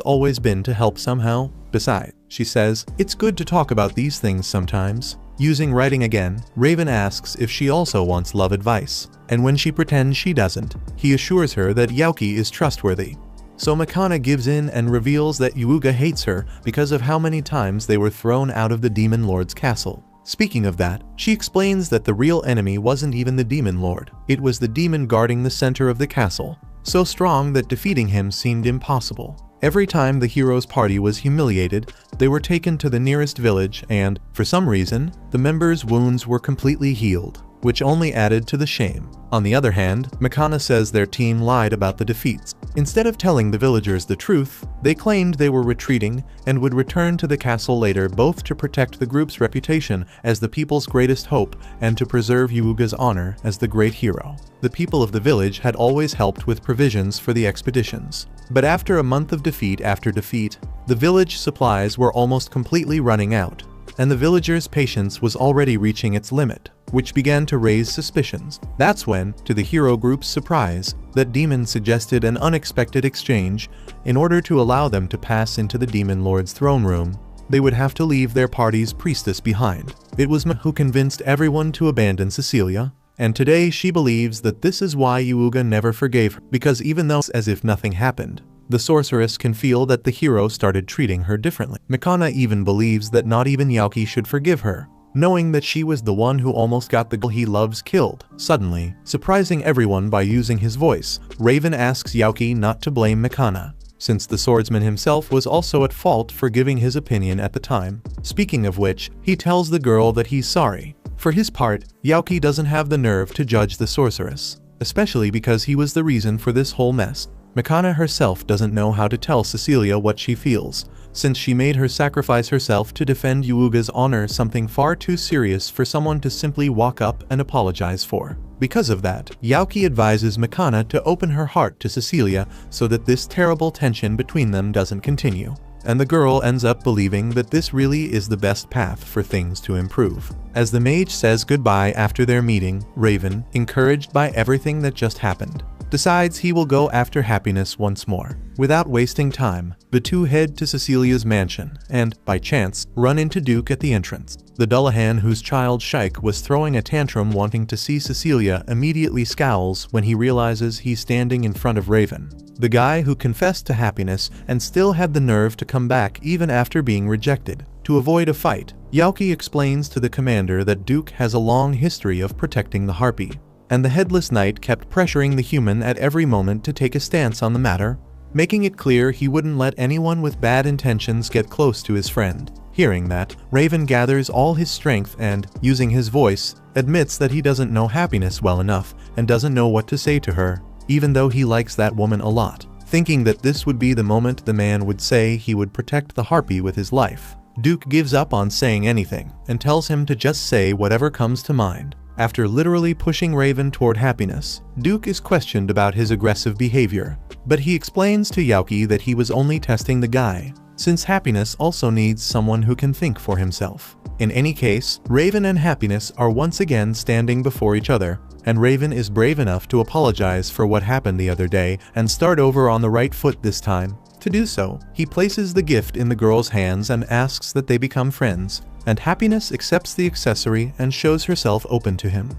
always been to help somehow. Besides, she says, it's good to talk about these things sometimes. Using writing again, Raven asks if she also wants love advice, and when she pretends she doesn't, he assures her that Youki is trustworthy. So Makana gives in and reveals that Yuuga hates her because of how many times they were thrown out of the Demon Lord's castle. Speaking of that, she explains that the real enemy wasn't even the Demon Lord, it was the demon guarding the center of the castle, so strong that defeating him seemed impossible. Every time the hero's party was humiliated, they were taken to the nearest village and, for some reason, the members' wounds were completely healed, which only added to the shame. On the other hand, Makana says their team lied about the defeats. Instead of telling the villagers the truth, they claimed they were retreating and would return to the castle later, both to protect the group's reputation as the people's greatest hope and to preserve Yuuga's honor as the great hero. The people of the village had always helped with provisions for the expeditions. But after a month of defeat after defeat, the village supplies were almost completely running out, and the villagers' patience was already reaching its limit, which began to raise suspicions. That's when, to the hero group's surprise, that demon suggested an unexpected exchange. In order to allow them to pass into the Demon Lord's throne room, they would have to leave their party's priestess behind. It was Ma who convinced everyone to abandon Cecilia, and today she believes that this is why Yuuga never forgave her, because even though as if nothing happened, the sorceress can feel that the hero started treating her differently. Makana even believes that not even Youki should forgive her, knowing that she was the one who almost got the girl he loves killed. Suddenly, surprising everyone by using his voice, Raven asks Youki not to blame Makana, since the swordsman himself was also at fault for giving his opinion at the time. Speaking of which, he tells the girl that he's sorry. For his part, Youki doesn't have the nerve to judge the sorceress, especially because he was the reason for this whole mess. Makana herself doesn't know how to tell Cecilia what she feels, since she made her sacrifice herself to defend Yuuga's honor, something far too serious for someone to simply walk up and apologize for. Because of that, Youki advises Makana to open her heart to Cecilia so that this terrible tension between them doesn't continue. and the girl ends up believing that this really is the best path for things to improve. As the mage says goodbye after their meeting, Raven, encouraged by everything that just happened, decides he will go after happiness once more. Without wasting time, the two head to Cecilia's mansion and, by chance, run into Duke at the entrance. The Dullahan whose child Shaik was throwing a tantrum wanting to see Cecilia immediately scowls when he realizes he's standing in front of Raven, the guy who confessed to happiness and still had the nerve to come back even after being rejected. To avoid a fight, Youki explains to the commander that Duke has a long history of protecting the Harpy, and the Headless Knight kept pressuring the human at every moment to take a stance on the matter, making it clear he wouldn't let anyone with bad intentions get close to his friend. Hearing that, Raven gathers all his strength and, using his voice, admits that he doesn't know happiness well enough and doesn't know what to say to her, even though he likes that woman a lot. Thinking that this would be the moment the man would say he would protect the Harpy with his life, Duke gives up on saying anything and tells him to just say whatever comes to mind. After literally pushing Raven toward happiness, Duke is questioned about his aggressive behavior, but he explains to Youki that he was only testing the guy, since happiness also needs someone who can think for himself. In any case, Raven and happiness are once again standing before each other, and Raven is brave enough to apologize for what happened the other day and start over on the right foot this time. To do so, he places the gift in the girl's hands and asks that they become friends, and happiness accepts the accessory and shows herself open to him.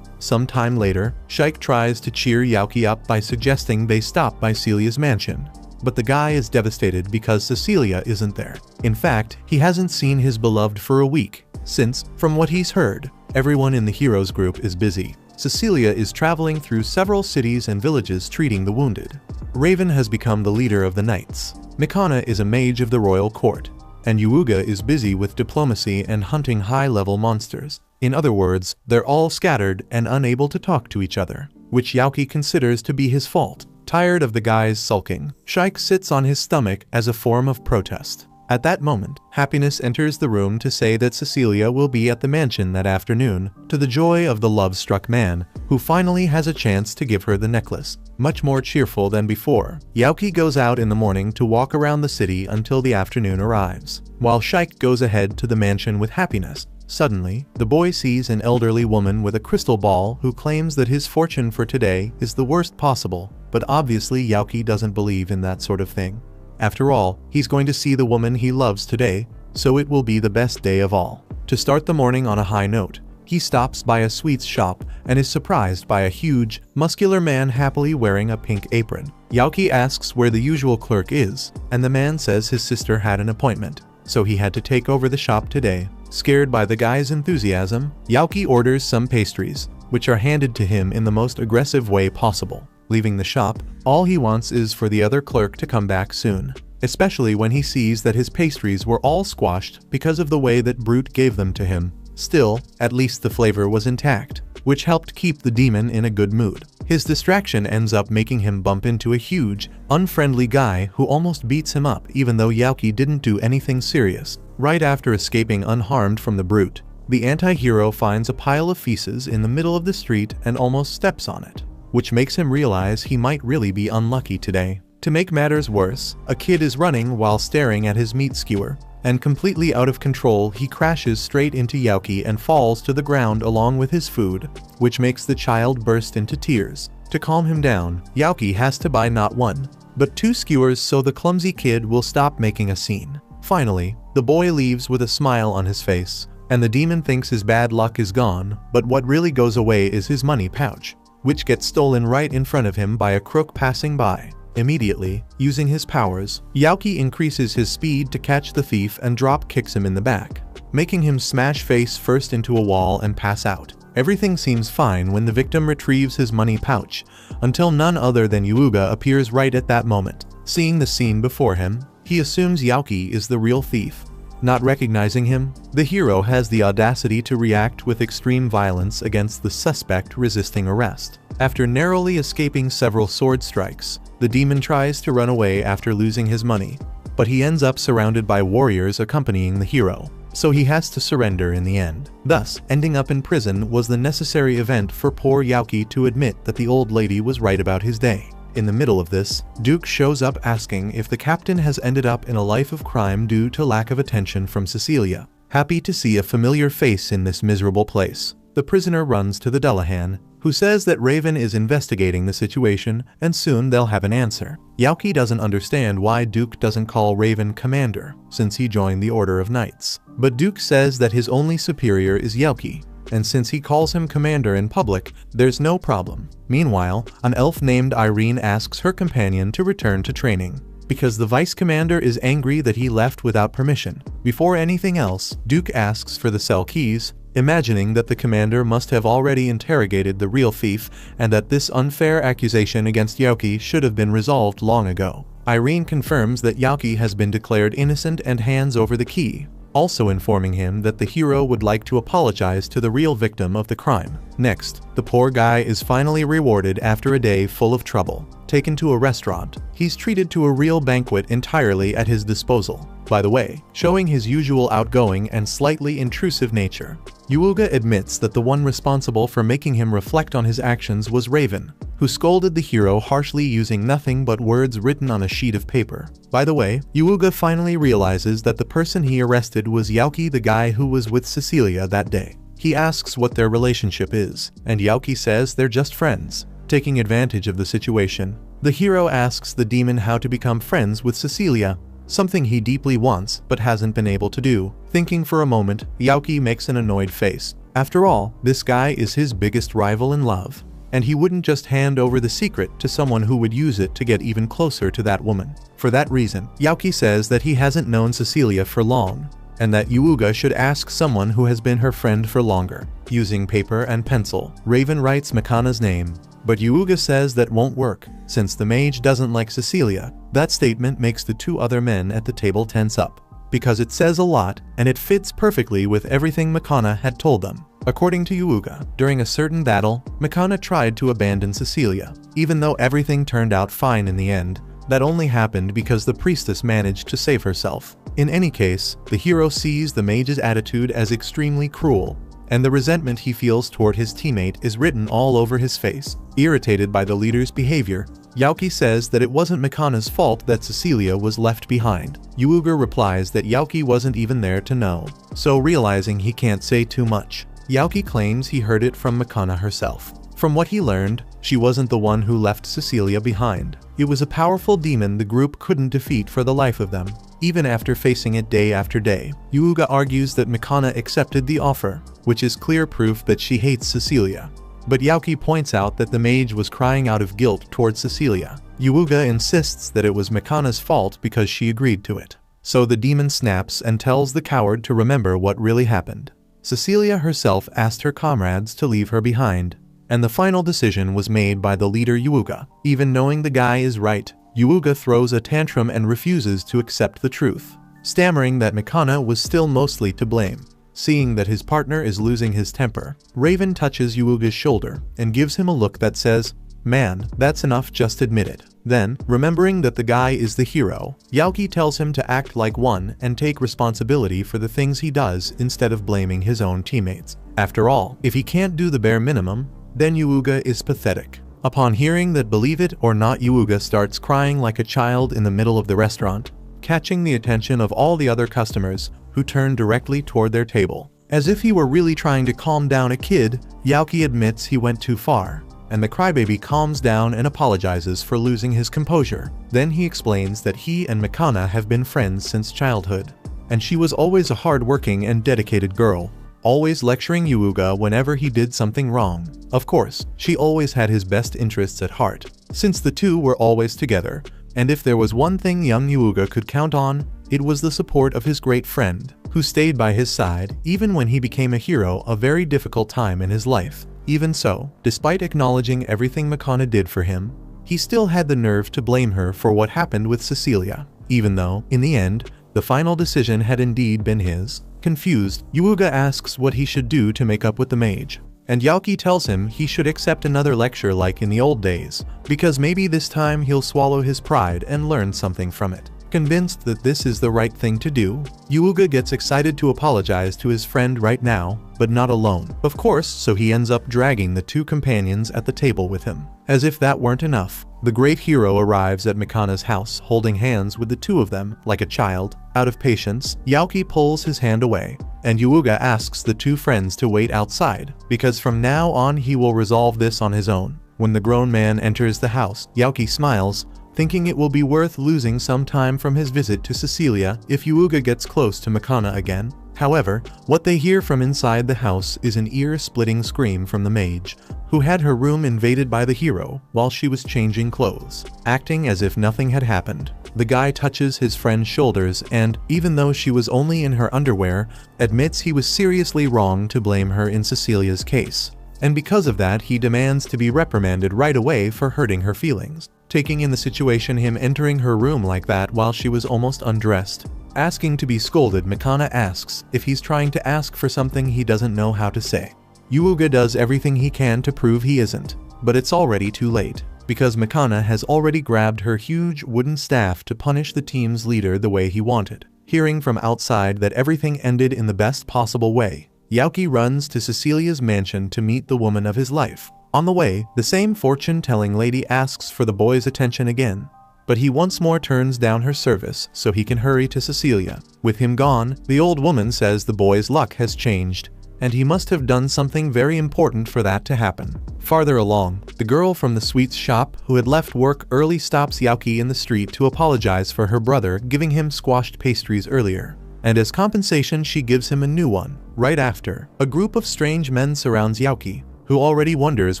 Some time later, Shaik tries to cheer Youki up by suggesting they stop by Celia's mansion, but the guy is devastated because Cecilia isn't there. In fact, he hasn't seen his beloved for a week, since, from what he's heard, everyone in the heroes group is busy. Cecilia is traveling through several cities and villages treating the wounded. Raven has become the leader of the knights. Mikana is a mage of the royal court, and Yuuga is busy with diplomacy and hunting high-level monsters. In other words, they're all scattered and unable to talk to each other, which Youki considers to be his fault. Tired of the guys sulking, Shaik sits on his stomach as a form of protest. At that moment, Happiness enters the room to say that Cecilia will be at the mansion that afternoon, to the joy of the love-struck man, who finally has a chance to give her the necklace. Much more cheerful than before, Youki goes out in the morning to walk around the city until the afternoon arrives, while Shaik goes ahead to the mansion with Happiness. Suddenly, the boy sees an elderly woman with a crystal ball who claims that his fortune for today is the worst possible, but obviously Youki doesn't believe in that sort of thing. After all, he's going to see the woman he loves today, so it will be the best day of all. To start the morning on a high note, he stops by a sweets shop and is surprised by a huge, muscular man happily wearing a pink apron. Youki asks where the usual clerk is, and the man says his sister had an appointment, so he had to take over the shop today. Scared by the guy's enthusiasm, Youki orders some pastries, which are handed to him in the most aggressive way possible. Leaving the shop, all he wants is for the other clerk to come back soon, especially when he sees that his pastries were all squashed because of the way that Brute gave them to him. Still, at least the flavor was intact, which helped keep the demon in a good mood. His distraction ends up making him bump into a huge, unfriendly guy who almost beats him up even though Youki didn't do anything serious. Right after escaping unharmed from the Brute, the anti-hero finds a pile of feces in the middle of the street and almost steps on it, which makes him realize he might really be unlucky today. To make matters worse, a kid is running while staring at his meat skewer, and completely out of control he crashes straight into Youki and falls to the ground along with his food, which makes the child burst into tears. To calm him down, Youki has to buy not one, but 2 skewers so the clumsy kid will stop making a scene. Finally, the boy leaves with a smile on his face, and the demon thinks his bad luck is gone, but what really goes away is his money pouch, which gets stolen right in front of him by a crook passing by. Immediately, using his powers, Youki increases his speed to catch the thief and drop kicks him in the back, making him smash face first into a wall and pass out. Everything seems fine when the victim retrieves his money pouch, until none other than Yuuga appears right at that moment. Seeing the scene before him, he assumes Youki is the real thief. Not recognizing him, the hero has the audacity to react with extreme violence against the suspect resisting arrest. After narrowly escaping several sword strikes, the demon tries to run away after losing his money, but he ends up surrounded by warriors accompanying the hero, so he has to surrender in the end. Thus, ending up in prison was the necessary event for poor Youki to admit that the old lady was right about his day. In the middle of this, Duke shows up asking if the captain has ended up in a life of crime due to lack of attention from Cecilia. Happy to see a familiar face in this miserable place, the prisoner runs to the Dullahan, who says that Raven is investigating the situation and soon they'll have an answer. Youki doesn't understand why Duke doesn't call Raven Commander, since he joined the Order of Knights. But Duke says that his only superior is Youki, and since he calls him Commander in public, there's no problem. Meanwhile, an elf named Irene asks her companion to return to training, because the Vice Commander is angry that he left without permission. Before anything else, Duke asks for the cell keys, imagining that the commander must have already interrogated the real thief and that this unfair accusation against Youki should have been resolved long ago. Irene confirms that Youki has been declared innocent and hands over the key, also informing him that the hero would like to apologize to the real victim of the crime. Next, the poor guy is finally rewarded after a day full of trouble. Taken to a restaurant, he's treated to a real banquet entirely at his disposal. By the way, showing his usual outgoing and slightly intrusive nature, Youki admits that the one responsible for making him reflect on his actions was Raven, who scolded the hero harshly using nothing but words written on a sheet of paper. By the way, Youki finally realizes that the person he arrested was Youki, the guy who was with Cecilia that day. He asks what their relationship is, and Youki says they're just friends. Taking advantage of the situation, the hero asks the demon how to become friends with Cecilia, something he deeply wants but hasn't been able to do. Thinking for a moment, Youki makes an annoyed face. After all, this guy is his biggest rival in love, and he wouldn't just hand over the secret to someone who would use it to get even closer to that woman. For that reason, Youki says that he hasn't known Cecilia for long, and that Youki should ask someone who has been her friend for longer. Using paper and pencil, Raven writes Makana's name, but Youki says that won't work, since the mage doesn't like Cecilia. That statement makes the two other men at the table tense up, because it says a lot and it fits perfectly with everything Makana had told them. According to Youki, during a certain battle, Makana tried to abandon Cecilia. Even though everything turned out fine in the end, that only happened because the priestess managed to save herself. In any case, the hero sees the mage's attitude as extremely cruel, and the resentment he feels toward his teammate is written all over his face. Irritated by the leader's behavior, Youki says that it wasn't Makana's fault that Cecilia was left behind. Youki replies that Youki wasn't even there to know, so realizing he can't say too much, Youki claims he heard it from Makana herself. From what he learned, she wasn't the one who left Cecilia behind. It was a powerful demon the group couldn't defeat for the life of them, even after facing it day after day. Youki argues that Makana accepted the offer, which is clear proof that she hates Cecilia. But Youki points out that the mage was crying out of guilt towards Cecilia. Youki insists that it was Makana's fault because she agreed to it. So the demon snaps and tells the coward to remember what really happened. Cecilia herself asked her comrades to leave her behind, and the final decision was made by the leader Youki. Even knowing the guy is right, Youki throws a tantrum and refuses to accept the truth, stammering that Makana was still mostly to blame. Seeing that his partner is losing his temper, Raven touches Yuki's shoulder and gives him a look that says, "Man, that's enough, just admit it." Then, remembering that the guy is the hero, Youki tells him to act like one and take responsibility for the things he does instead of blaming his own teammates. After all, if he can't do the bare minimum, then Youki is pathetic. Upon hearing that, believe it or not, Youki starts crying like a child in the middle of the restaurant, catching the attention of all the other customers who turn directly toward their table. As if he were really trying to calm down a kid, Youki admits he went too far, and the crybaby calms down and apologizes for losing his composure. Then he explains that he and Makana have been friends since childhood, and she was always a hard-working and dedicated girl, always lecturing Youki whenever he did something wrong. Of course, she always had his best interests at heart, since the two were always together, and if there was one thing young Youki could count on, it was the support of his great friend, who stayed by his side even when he became a hero a very difficult time in his life. Even so, despite acknowledging everything Makana did for him, he still had the nerve to blame her for what happened with Cecilia, even though, in the end, the final decision had indeed been his. Confused, Youki asks what he should do to make up with the mage, and Youki tells him he should accept another lecture like in the old days, because maybe this time he'll swallow his pride and learn something from it. Convinced that this is the right thing to do, Yuuga gets excited to apologize to his friend right now, but not alone, of course, so he ends up dragging the two companions at the table with him. As if that weren't enough, the great hero arrives at Mikana's house holding hands with the two of them like a child. Out of patience, Youki pulls his hand away, and Yuuga asks the two friends to wait outside, because from now on he will resolve this on his own. When the grown man enters the house, Youki smiles, thinking it will be worth losing some time from his visit to Cecilia if Yuuga gets close to Mikana again. However, what they hear from inside the house is an ear-splitting scream from the mage, who had her room invaded by the hero while she was changing clothes. Acting as if nothing had happened, the guy touches his friend's shoulders and, even though she was only in her underwear, admits he was seriously wrong to blame her in Cecilia's case. And because of that, he demands to be reprimanded right away for hurting her feelings, taking in the situation him entering her room like that while she was almost undressed. Asking to be scolded, Mikana asks if he's trying to ask for something he doesn't know how to say. Yuuga does everything he can to prove he isn't, but it's already too late, because Mikana has already grabbed her huge wooden staff to punish the team's leader the way he wanted. Hearing from outside that everything ended in the best possible way, Youki runs to Cecilia's mansion to meet the woman of his life. On the way, the same fortune-telling lady asks for the boy's attention again, but he once more turns down her service so he can hurry to Cecilia. With him gone, the old woman says the boy's luck has changed, and he must have done something very important for that to happen. Farther along, the girl from the sweets shop who had left work early stops Youki in the street to apologize for her brother giving him squashed pastries earlier, and as compensation she gives him a new one. Right after, a group of strange men surrounds Youki, who already wonders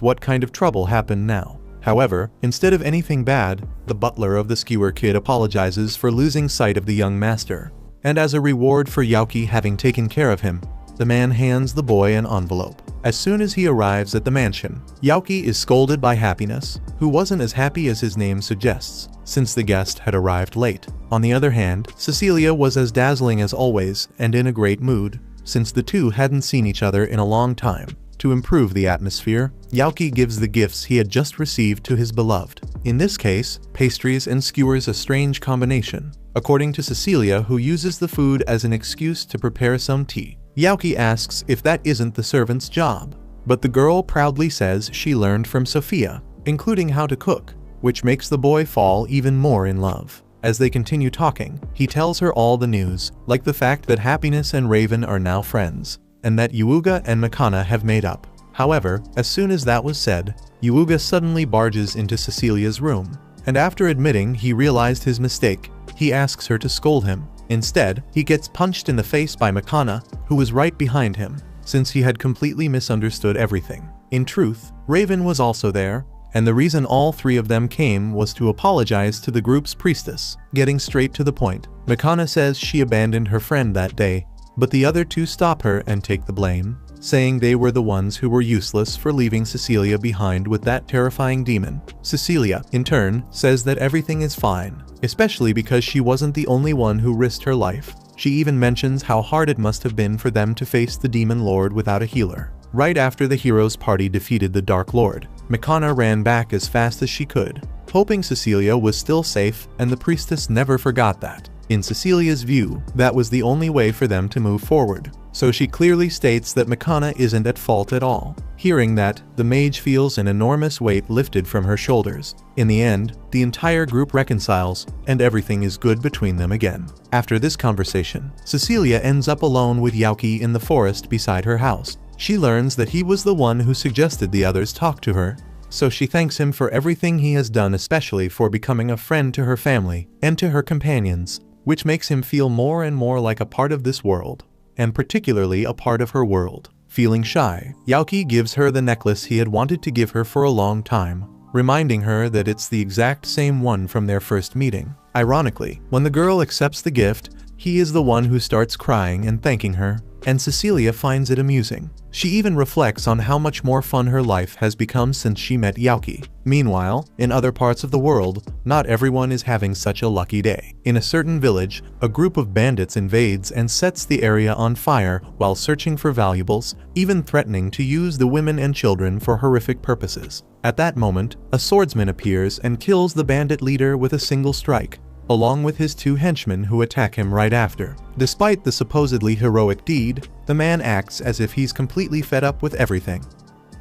what kind of trouble happened now. However, instead of anything bad, the butler of the skewer kid apologizes for losing sight of the young master, and as a reward for Youki having taken care of him, the man hands the boy an envelope. As soon as he arrives at the mansion, Youki is scolded by Happiness, who wasn't as happy as his name suggests, since the guest had arrived late. On the other hand, Cecilia was as dazzling as always and in a great mood, since the two hadn't seen each other in a long time. To improve the atmosphere, Youki gives the gifts he had just received to his beloved. In this case, pastries and skewers, a strange combination, according to Cecilia, who uses the food as an excuse to prepare some tea. Youki asks if that isn't the servant's job, but the girl proudly says she learned from Sophia, including how to cook, which makes the boy fall even more in love. As they continue talking, he tells her all the news, like the fact that Happiness and Raven are now friends, and that Yuuga and Mikana have made up. However, as soon as that was said, Yuuga suddenly barges into Cecilia's room, and after admitting he realized his mistake, he asks her to scold him. Instead, he gets punched in the face by Mikana, who was right behind him, since he had completely misunderstood everything. In truth, Raven was also there, and the reason all three of them came was to apologize to the group's priestess. Getting straight to the point, Mikana says she abandoned her friend that day, but the other two stop her and take the blame, saying they were the ones who were useless for leaving Cecilia behind with that terrifying demon. Cecilia, in turn, says that everything is fine, especially because she wasn't the only one who risked her life. She even mentions how hard it must have been for them to face the demon lord without a healer. Right after the hero's party defeated the Dark Lord, Mikana ran back as fast as she could, hoping Cecilia was still safe, and the priestess never forgot that. In Cecilia's view, that was the only way for them to move forward, so she clearly states that Mikana isn't at fault at all. Hearing that, the mage feels an enormous weight lifted from her shoulders. In the end, the entire group reconciles, and everything is good between them again. After this conversation, Cecilia ends up alone with Youki in the forest beside her house. She learns that he was the one who suggested the others talk to her, so she thanks him for everything he has done, especially for becoming a friend to her family and to her companions, which makes him feel more and more like a part of this world, and particularly a part of her world. Feeling shy, Youki gives her the necklace he had wanted to give her for a long time, reminding her that it's the exact same one from their first meeting. Ironically, when the girl accepts the gift, he is the one who starts crying and thanking her, and Cecilia finds it amusing. She even reflects on how much more fun her life has become since she met Youki. Meanwhile, in other parts of the world, not everyone is having such a lucky day. In a certain village, a group of bandits invades and sets the area on fire while searching for valuables, even threatening to use the women and children for horrific purposes. At that moment, a swordsman appears and kills the bandit leader with a single strike, along with his 2 henchmen who attack him right after. Despite the supposedly heroic deed, the man acts as if he's completely fed up with everything.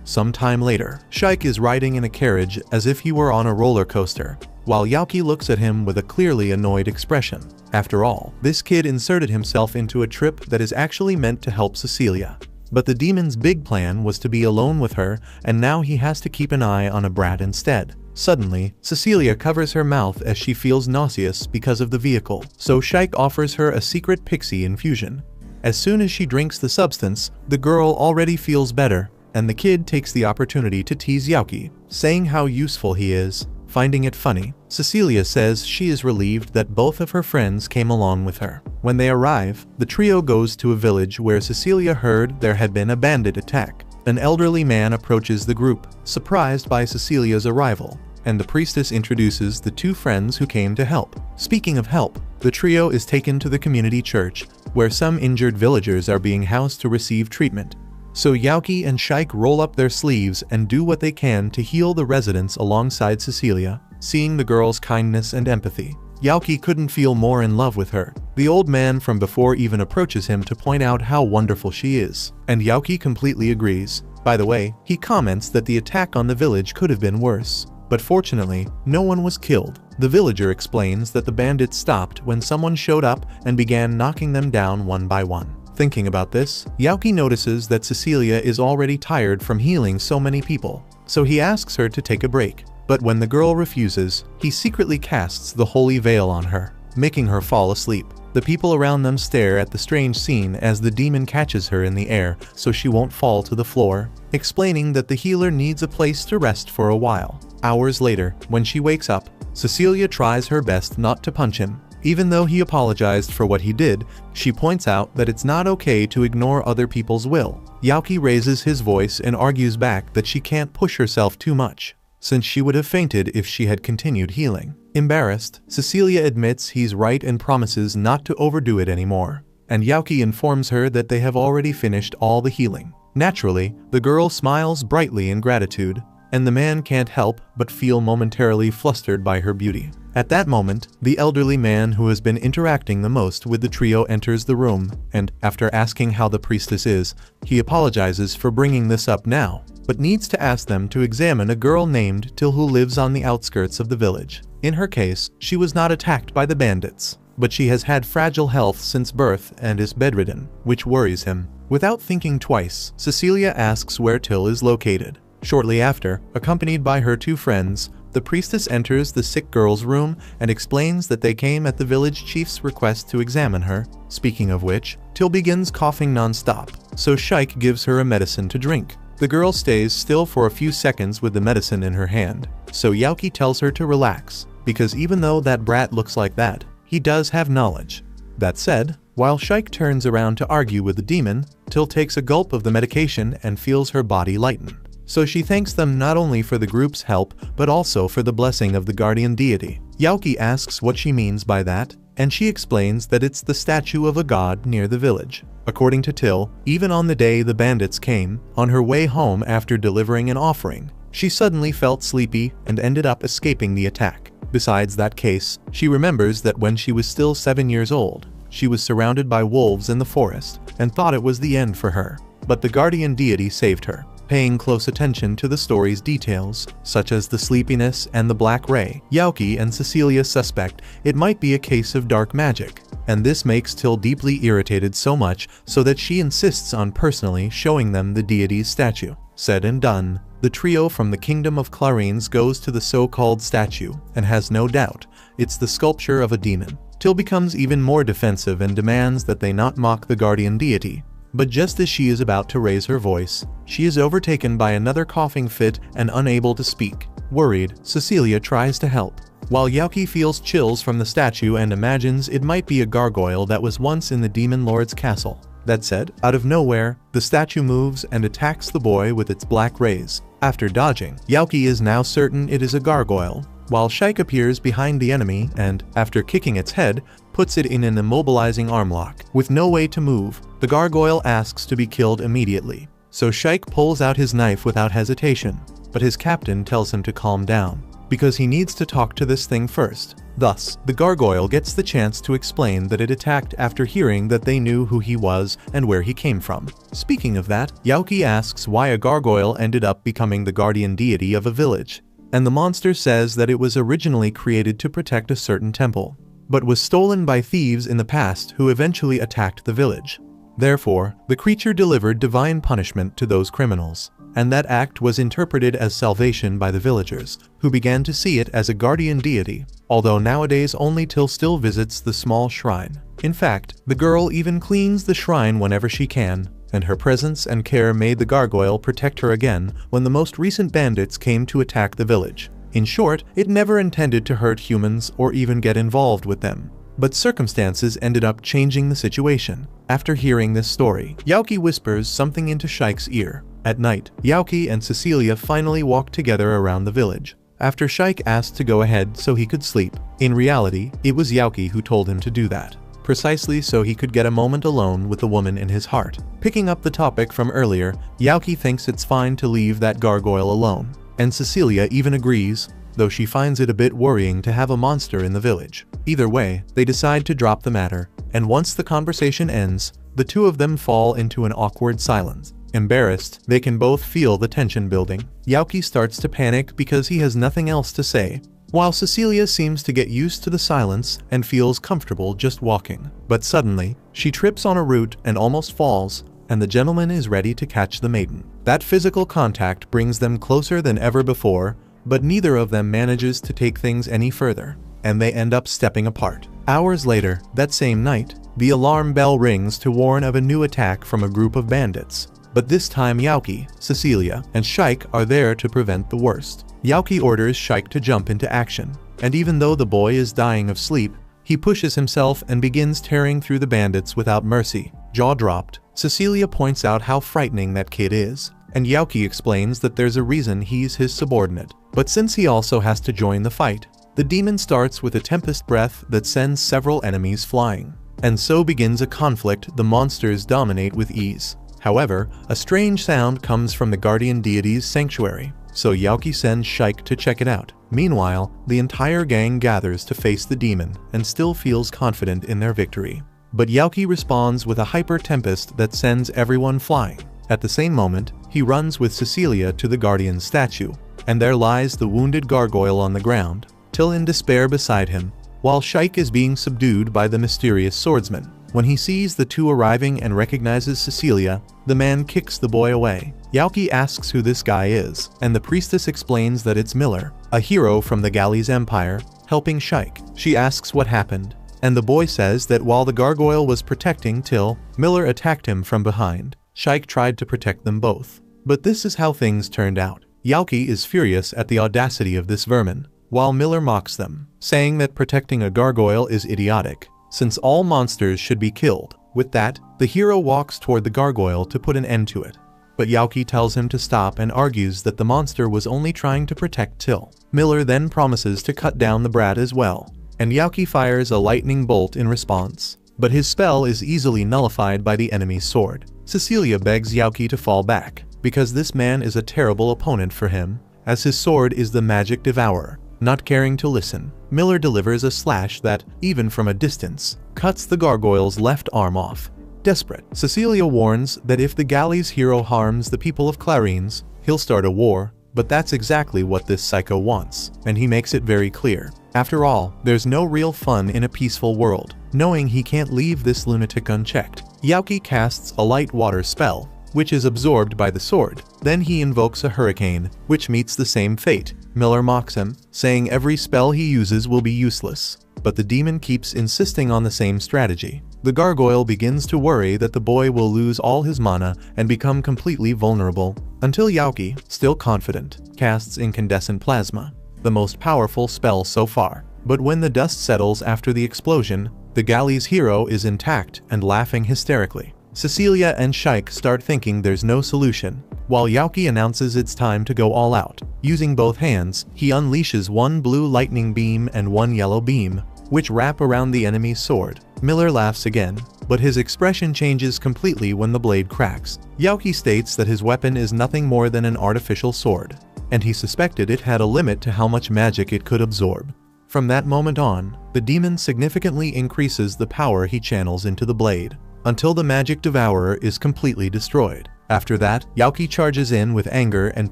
Some time later, Shaik is riding in a carriage as if he were on a roller coaster, while Youki looks at him with a clearly annoyed expression. After all, this kid inserted himself into a trip that is actually meant to help Cecilia. But the demon's big plan was to be alone with her, and now he has to keep an eye on a brat instead. Suddenly, Cecilia covers her mouth as she feels nauseous because of the vehicle, so Shaik offers her a secret pixie infusion. As soon as she drinks the substance, the girl already feels better, and the kid takes the opportunity to tease Youki, saying how useful he is. Finding it funny, Cecilia says she is relieved that both of her friends came along with her. When they arrive, the trio goes to a village where Cecilia heard there had been a bandit attack. An elderly man approaches the group, surprised by Cecilia's arrival, and the priestess introduces the 2 friends who came to help. Speaking of help, the trio is taken to the community church, where some injured villagers are being housed to receive treatment. So Youki and Shaik roll up their sleeves and do what they can to heal the residents alongside Cecilia. Seeing the girl's kindness and empathy, Youki couldn't feel more in love with her. The old man from before even approaches him to point out how wonderful she is, and Youki completely agrees. By the way, he comments that the attack on the village could have been worse, but fortunately, no one was killed. The villager explains that the bandits stopped when someone showed up and began knocking them down one by one. Thinking about this, Youki notices that Cecilia is already tired from healing so many people, so he asks her to take a break. But when the girl refuses, he secretly casts the holy veil on her, making her fall asleep. The people around them stare at the strange scene as the demon catches her in the air so she won't fall to the floor, explaining that the healer needs a place to rest for a while. Hours later, when she wakes up, Cecilia tries her best not to punch him. Even though he apologized for what he did, she points out that it's not okay to ignore other people's will. Youki raises his voice and argues back that she can't push herself too much, since she would have fainted if she had continued healing. Embarrassed, Cecilia admits he's right and promises not to overdo it anymore, and Youki informs her that they have already finished all the healing. Naturally, the girl smiles brightly in gratitude, and the man can't help but feel momentarily flustered by her beauty. At that moment, the elderly man who has been interacting the most with the trio enters the room, and after asking how the priestess is, he apologizes for bringing this up now, but needs to ask them to examine a girl named Till who lives on the outskirts of the village. In her case, she was not attacked by the bandits, but she has had fragile health since birth and is bedridden, which worries him. Without thinking twice, Cecilia asks where Till is located. Shortly after, accompanied by her 2 friends, the priestess enters the sick girl's room and explains that they came at the village chief's request to examine her. Speaking of which, Till begins coughing non-stop, so Shaik gives her a medicine to drink. The girl stays still for a few seconds with the medicine in her hand, so Youki tells her to relax, because even though that brat looks like that, he does have knowledge. That said, while Shaik turns around to argue with the demon, Till takes a gulp of the medication and feels her body lighten. So she thanks them not only for the group's help, but also for the blessing of the guardian deity. Youki asks what she means by that, and she explains that it's the statue of a god near the village. According to Till, even on the day the bandits came, on her way home after delivering an offering, she suddenly felt sleepy and ended up escaping the attack. Besides that case, she remembers that when she was still 7 years old, she was surrounded by wolves in the forest and thought it was the end for her. But the guardian deity saved her. Paying close attention to the story's details, such as the sleepiness and the black ray, Youki and Cecilia suspect it might be a case of dark magic, and this makes Till deeply irritated so much so that she insists on personally showing them the deity's statue. Said and done, the trio from the kingdom of Clarines goes to the so-called statue and has no doubt it's the sculpture of a demon. Till becomes even more defensive and demands that they not mock the guardian deity. But just as she is about to raise her voice, she is overtaken by another coughing fit and unable to speak. Worried, Cecilia tries to help, while Youki feels chills from the statue and imagines it might be a gargoyle that was once in the demon lord's castle. That said, out of nowhere, the statue moves and attacks the boy with its black rays. After dodging, Youki is now certain it is a gargoyle, while Shaik appears behind the enemy and, after kicking its head, puts it in an immobilizing arm lock. With no way to move, the gargoyle asks to be killed immediately. So Shaik pulls out his knife without hesitation, but his captain tells him to calm down, because he needs to talk to this thing first. Thus, the gargoyle gets the chance to explain that it attacked after hearing that they knew who he was and where he came from. Speaking of that, Youki asks why a gargoyle ended up becoming the guardian deity of a village, and the monster says that it was originally created to protect a certain temple, but was stolen by thieves in the past who eventually attacked the village. Therefore, the creature delivered divine punishment to those criminals, and that act was interpreted as salvation by the villagers, who began to see it as a guardian deity, although nowadays only Till still visits the small shrine. In fact, the girl even cleans the shrine whenever she can, and her presence and care made the gargoyle protect her again when the most recent bandits came to attack the village. In short, it never intended to hurt humans or even get involved with them. But circumstances ended up changing the situation. After hearing this story, Youki whispers something into Shaik's ear. At night, Youki and Cecilia finally walk together around the village, after Shaik asked to go ahead so he could sleep. In reality, it was Youki who told him to do that, precisely so he could get a moment alone with the woman in his heart. Picking up the topic from earlier, Youki thinks it's fine to leave that gargoyle alone, and Cecilia even agrees, though she finds it a bit worrying to have a monster in the village. Either way, they decide to drop the matter, and once the conversation ends, the two of them fall into an awkward silence. Embarrassed, they can both feel the tension building. Youki starts to panic because he has nothing else to say, while Cecilia seems to get used to the silence and feels comfortable just walking. But suddenly, she trips on a root and almost falls, and the gentleman is ready to catch the maiden. That physical contact brings them closer than ever before, but neither of them manages to take things any further, and they end up stepping apart. Hours later, that same night, the alarm bell rings to warn of a new attack from a group of bandits. But this time Youki, Cecilia, and Shaik are there to prevent the worst. Youki orders Shaik to jump into action, and even though the boy is dying of sleep, he pushes himself and begins tearing through the bandits without mercy. Jaw dropped, Cecilia points out how frightening that kid is, and Youki explains that there's a reason he's his subordinate. But since he also has to join the fight, the demon starts with a tempest breath that sends several enemies flying. And so begins a conflict the monsters dominate with ease. However, a strange sound comes from the guardian deity's sanctuary, so Youki sends Shaik to check it out. Meanwhile, the entire gang gathers to face the demon and still feels confident in their victory. But Youki responds with a hyper-tempest that sends everyone flying. At the same moment, he runs with Cecilia to the guardian's statue, and there lies the wounded gargoyle on the ground, Till in despair beside him, while Shaik is being subdued by the mysterious swordsman. When he sees the two arriving and recognizes Cecilia, the man kicks the boy away. Youki asks who this guy is, and the priestess explains that it's Miller, a hero from the Gallies Empire, helping Shaik. She asks what happened, and the boy says that while the gargoyle was protecting Till, Miller attacked him from behind. Shaik tried to protect them both. But this is how things turned out. Youki is furious at the audacity of this vermin, while Miller mocks them, saying that protecting a gargoyle is idiotic, since all monsters should be killed. With that, the hero walks toward the gargoyle to put an end to it. But Youki tells him to stop and argues that the monster was only trying to protect Till. Miller then promises to cut down the brat as well, and Youki fires a lightning bolt in response. But his spell is easily nullified by the enemy's sword. Cecilia begs Youki to fall back, because this man is a terrible opponent for him, as his sword is the magic devourer. Not caring to listen, Miller delivers a slash that, even from a distance, cuts the gargoyle's left arm off. Desperate, Cecilia warns that if the Gallies hero harms the people of Clarines, he'll start a war, but that's exactly what this psycho wants, and he makes it very clear. After all, there's no real fun in a peaceful world, knowing he can't leave this lunatic unchecked. Youki casts a light water spell, which is absorbed by the sword. Then he invokes a hurricane, which meets the same fate. Miller mocks him, saying every spell he uses will be useless, but the demon keeps insisting on the same strategy. The gargoyle begins to worry that the boy will lose all his mana and become completely vulnerable, until Youki, still confident, casts incandescent plasma, the most powerful spell so far. But when the dust settles after the explosion, the Gallies hero is intact and laughing hysterically. Cecilia and Shaik start thinking there's no solution, while Youki announces it's time to go all out. Using both hands, he unleashes one blue lightning beam and one yellow beam, which wrap around the enemy's sword. Miller laughs again, but his expression changes completely when the blade cracks. Youki states that his weapon is nothing more than an artificial sword, and he suspected it had a limit to how much magic it could absorb. From that moment on, the demon significantly increases the power he channels into the blade, until the magic devourer is completely destroyed. After that, Youki charges in with anger and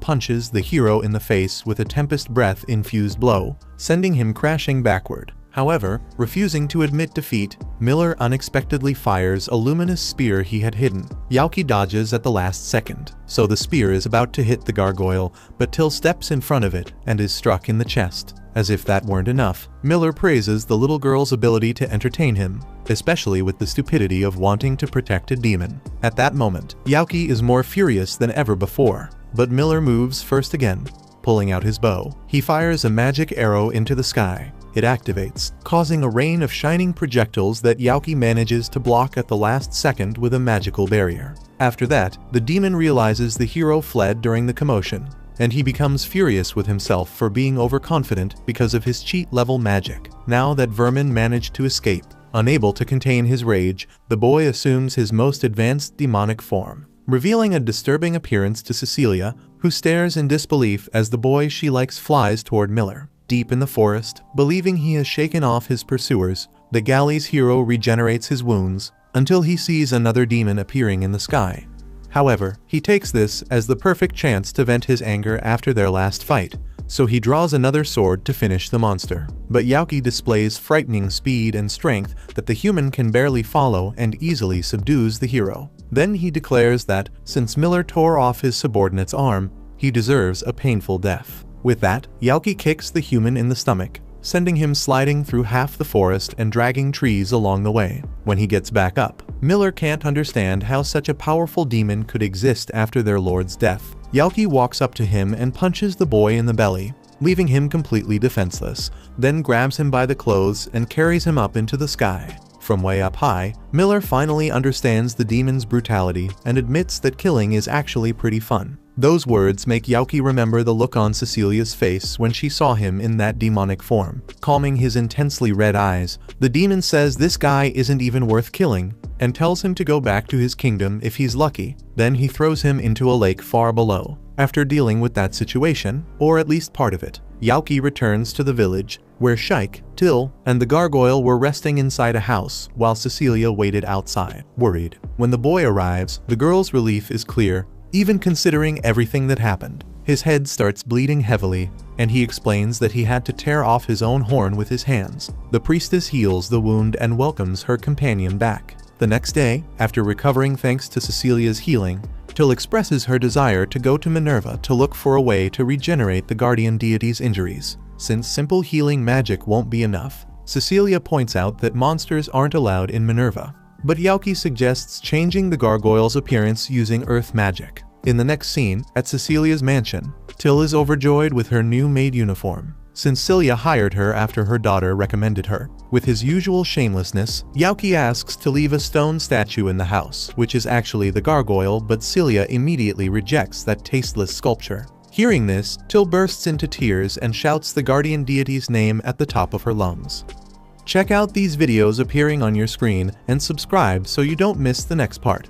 punches the hero in the face with a tempest breath-infused blow, sending him crashing backward. However, refusing to admit defeat, Miller unexpectedly fires a luminous spear he had hidden. Youki dodges at the last second, so the spear is about to hit the gargoyle, but Till steps in front of it and is struck in the chest. As if that weren't enough, Miller praises the little girl's ability to entertain him, especially with the stupidity of wanting to protect a demon. At that moment, Youki is more furious than ever before, but Miller moves first again. Pulling out his bow, he fires a magic arrow into the sky. It activates, causing a rain of shining projectiles that Youki manages to block at the last second with a magical barrier. After that, the demon realizes the hero fled during the commotion, and he becomes furious with himself for being overconfident because of his cheat-level magic. Now that Vermin managed to escape, unable to contain his rage, the boy assumes his most advanced demonic form, revealing a disturbing appearance to Cecilia, who stares in disbelief as the boy she likes flies toward Miller. Deep in the forest, believing he has shaken off his pursuers, the galley's hero regenerates his wounds until he sees another demon appearing in the sky. However, he takes this as the perfect chance to vent his anger after their last fight, so he draws another sword to finish the monster. But Youki displays frightening speed and strength that the human can barely follow and easily subdues the hero. Then he declares that, since Miller tore off his subordinate's arm, he deserves a painful death. With that, Youki kicks the human in the stomach, sending him sliding through half the forest and dragging trees along the way. When he gets back up, Miller can't understand how such a powerful demon could exist after their lord's death. Youki walks up to him and punches the boy in the belly, leaving him completely defenseless, then grabs him by the clothes and carries him up into the sky. From way up high, Miller finally understands the demon's brutality and admits that killing is actually pretty fun. Those words make Youki remember the look on Cecilia's face when she saw him in that demonic form. Calming his intensely red eyes, the demon says this guy isn't even worth killing, and tells him to go back to his kingdom if he's lucky. Then he throws him into a lake far below. After dealing with that situation, or at least part of it, Youki returns to the village, where Shaik, Till, and the gargoyle were resting inside a house while Cecilia waited outside, worried. When the boy arrives, the girl's relief is clear, even considering everything that happened. His head starts bleeding heavily, and he explains that he had to tear off his own horn with his hands. The priestess heals the wound and welcomes her companion back. The next day, after recovering thanks to Cecilia's healing, Till expresses her desire to go to Minerva to look for a way to regenerate the guardian deity's injuries. Since simple healing magic won't be enough, Cecilia points out that monsters aren't allowed in Minerva. But Youki suggests changing the gargoyle's appearance using earth magic. In the next scene, at Cecilia's mansion, Till is overjoyed with her new maid uniform, since Celia hired her after her daughter recommended her. With his usual shamelessness, Youki asks to leave a stone statue in the house, which is actually the gargoyle, but Celia immediately rejects that tasteless sculpture. Hearing this, Till bursts into tears and shouts the guardian deity's name at the top of her lungs. Check out these videos appearing on your screen and subscribe so you don't miss the next part.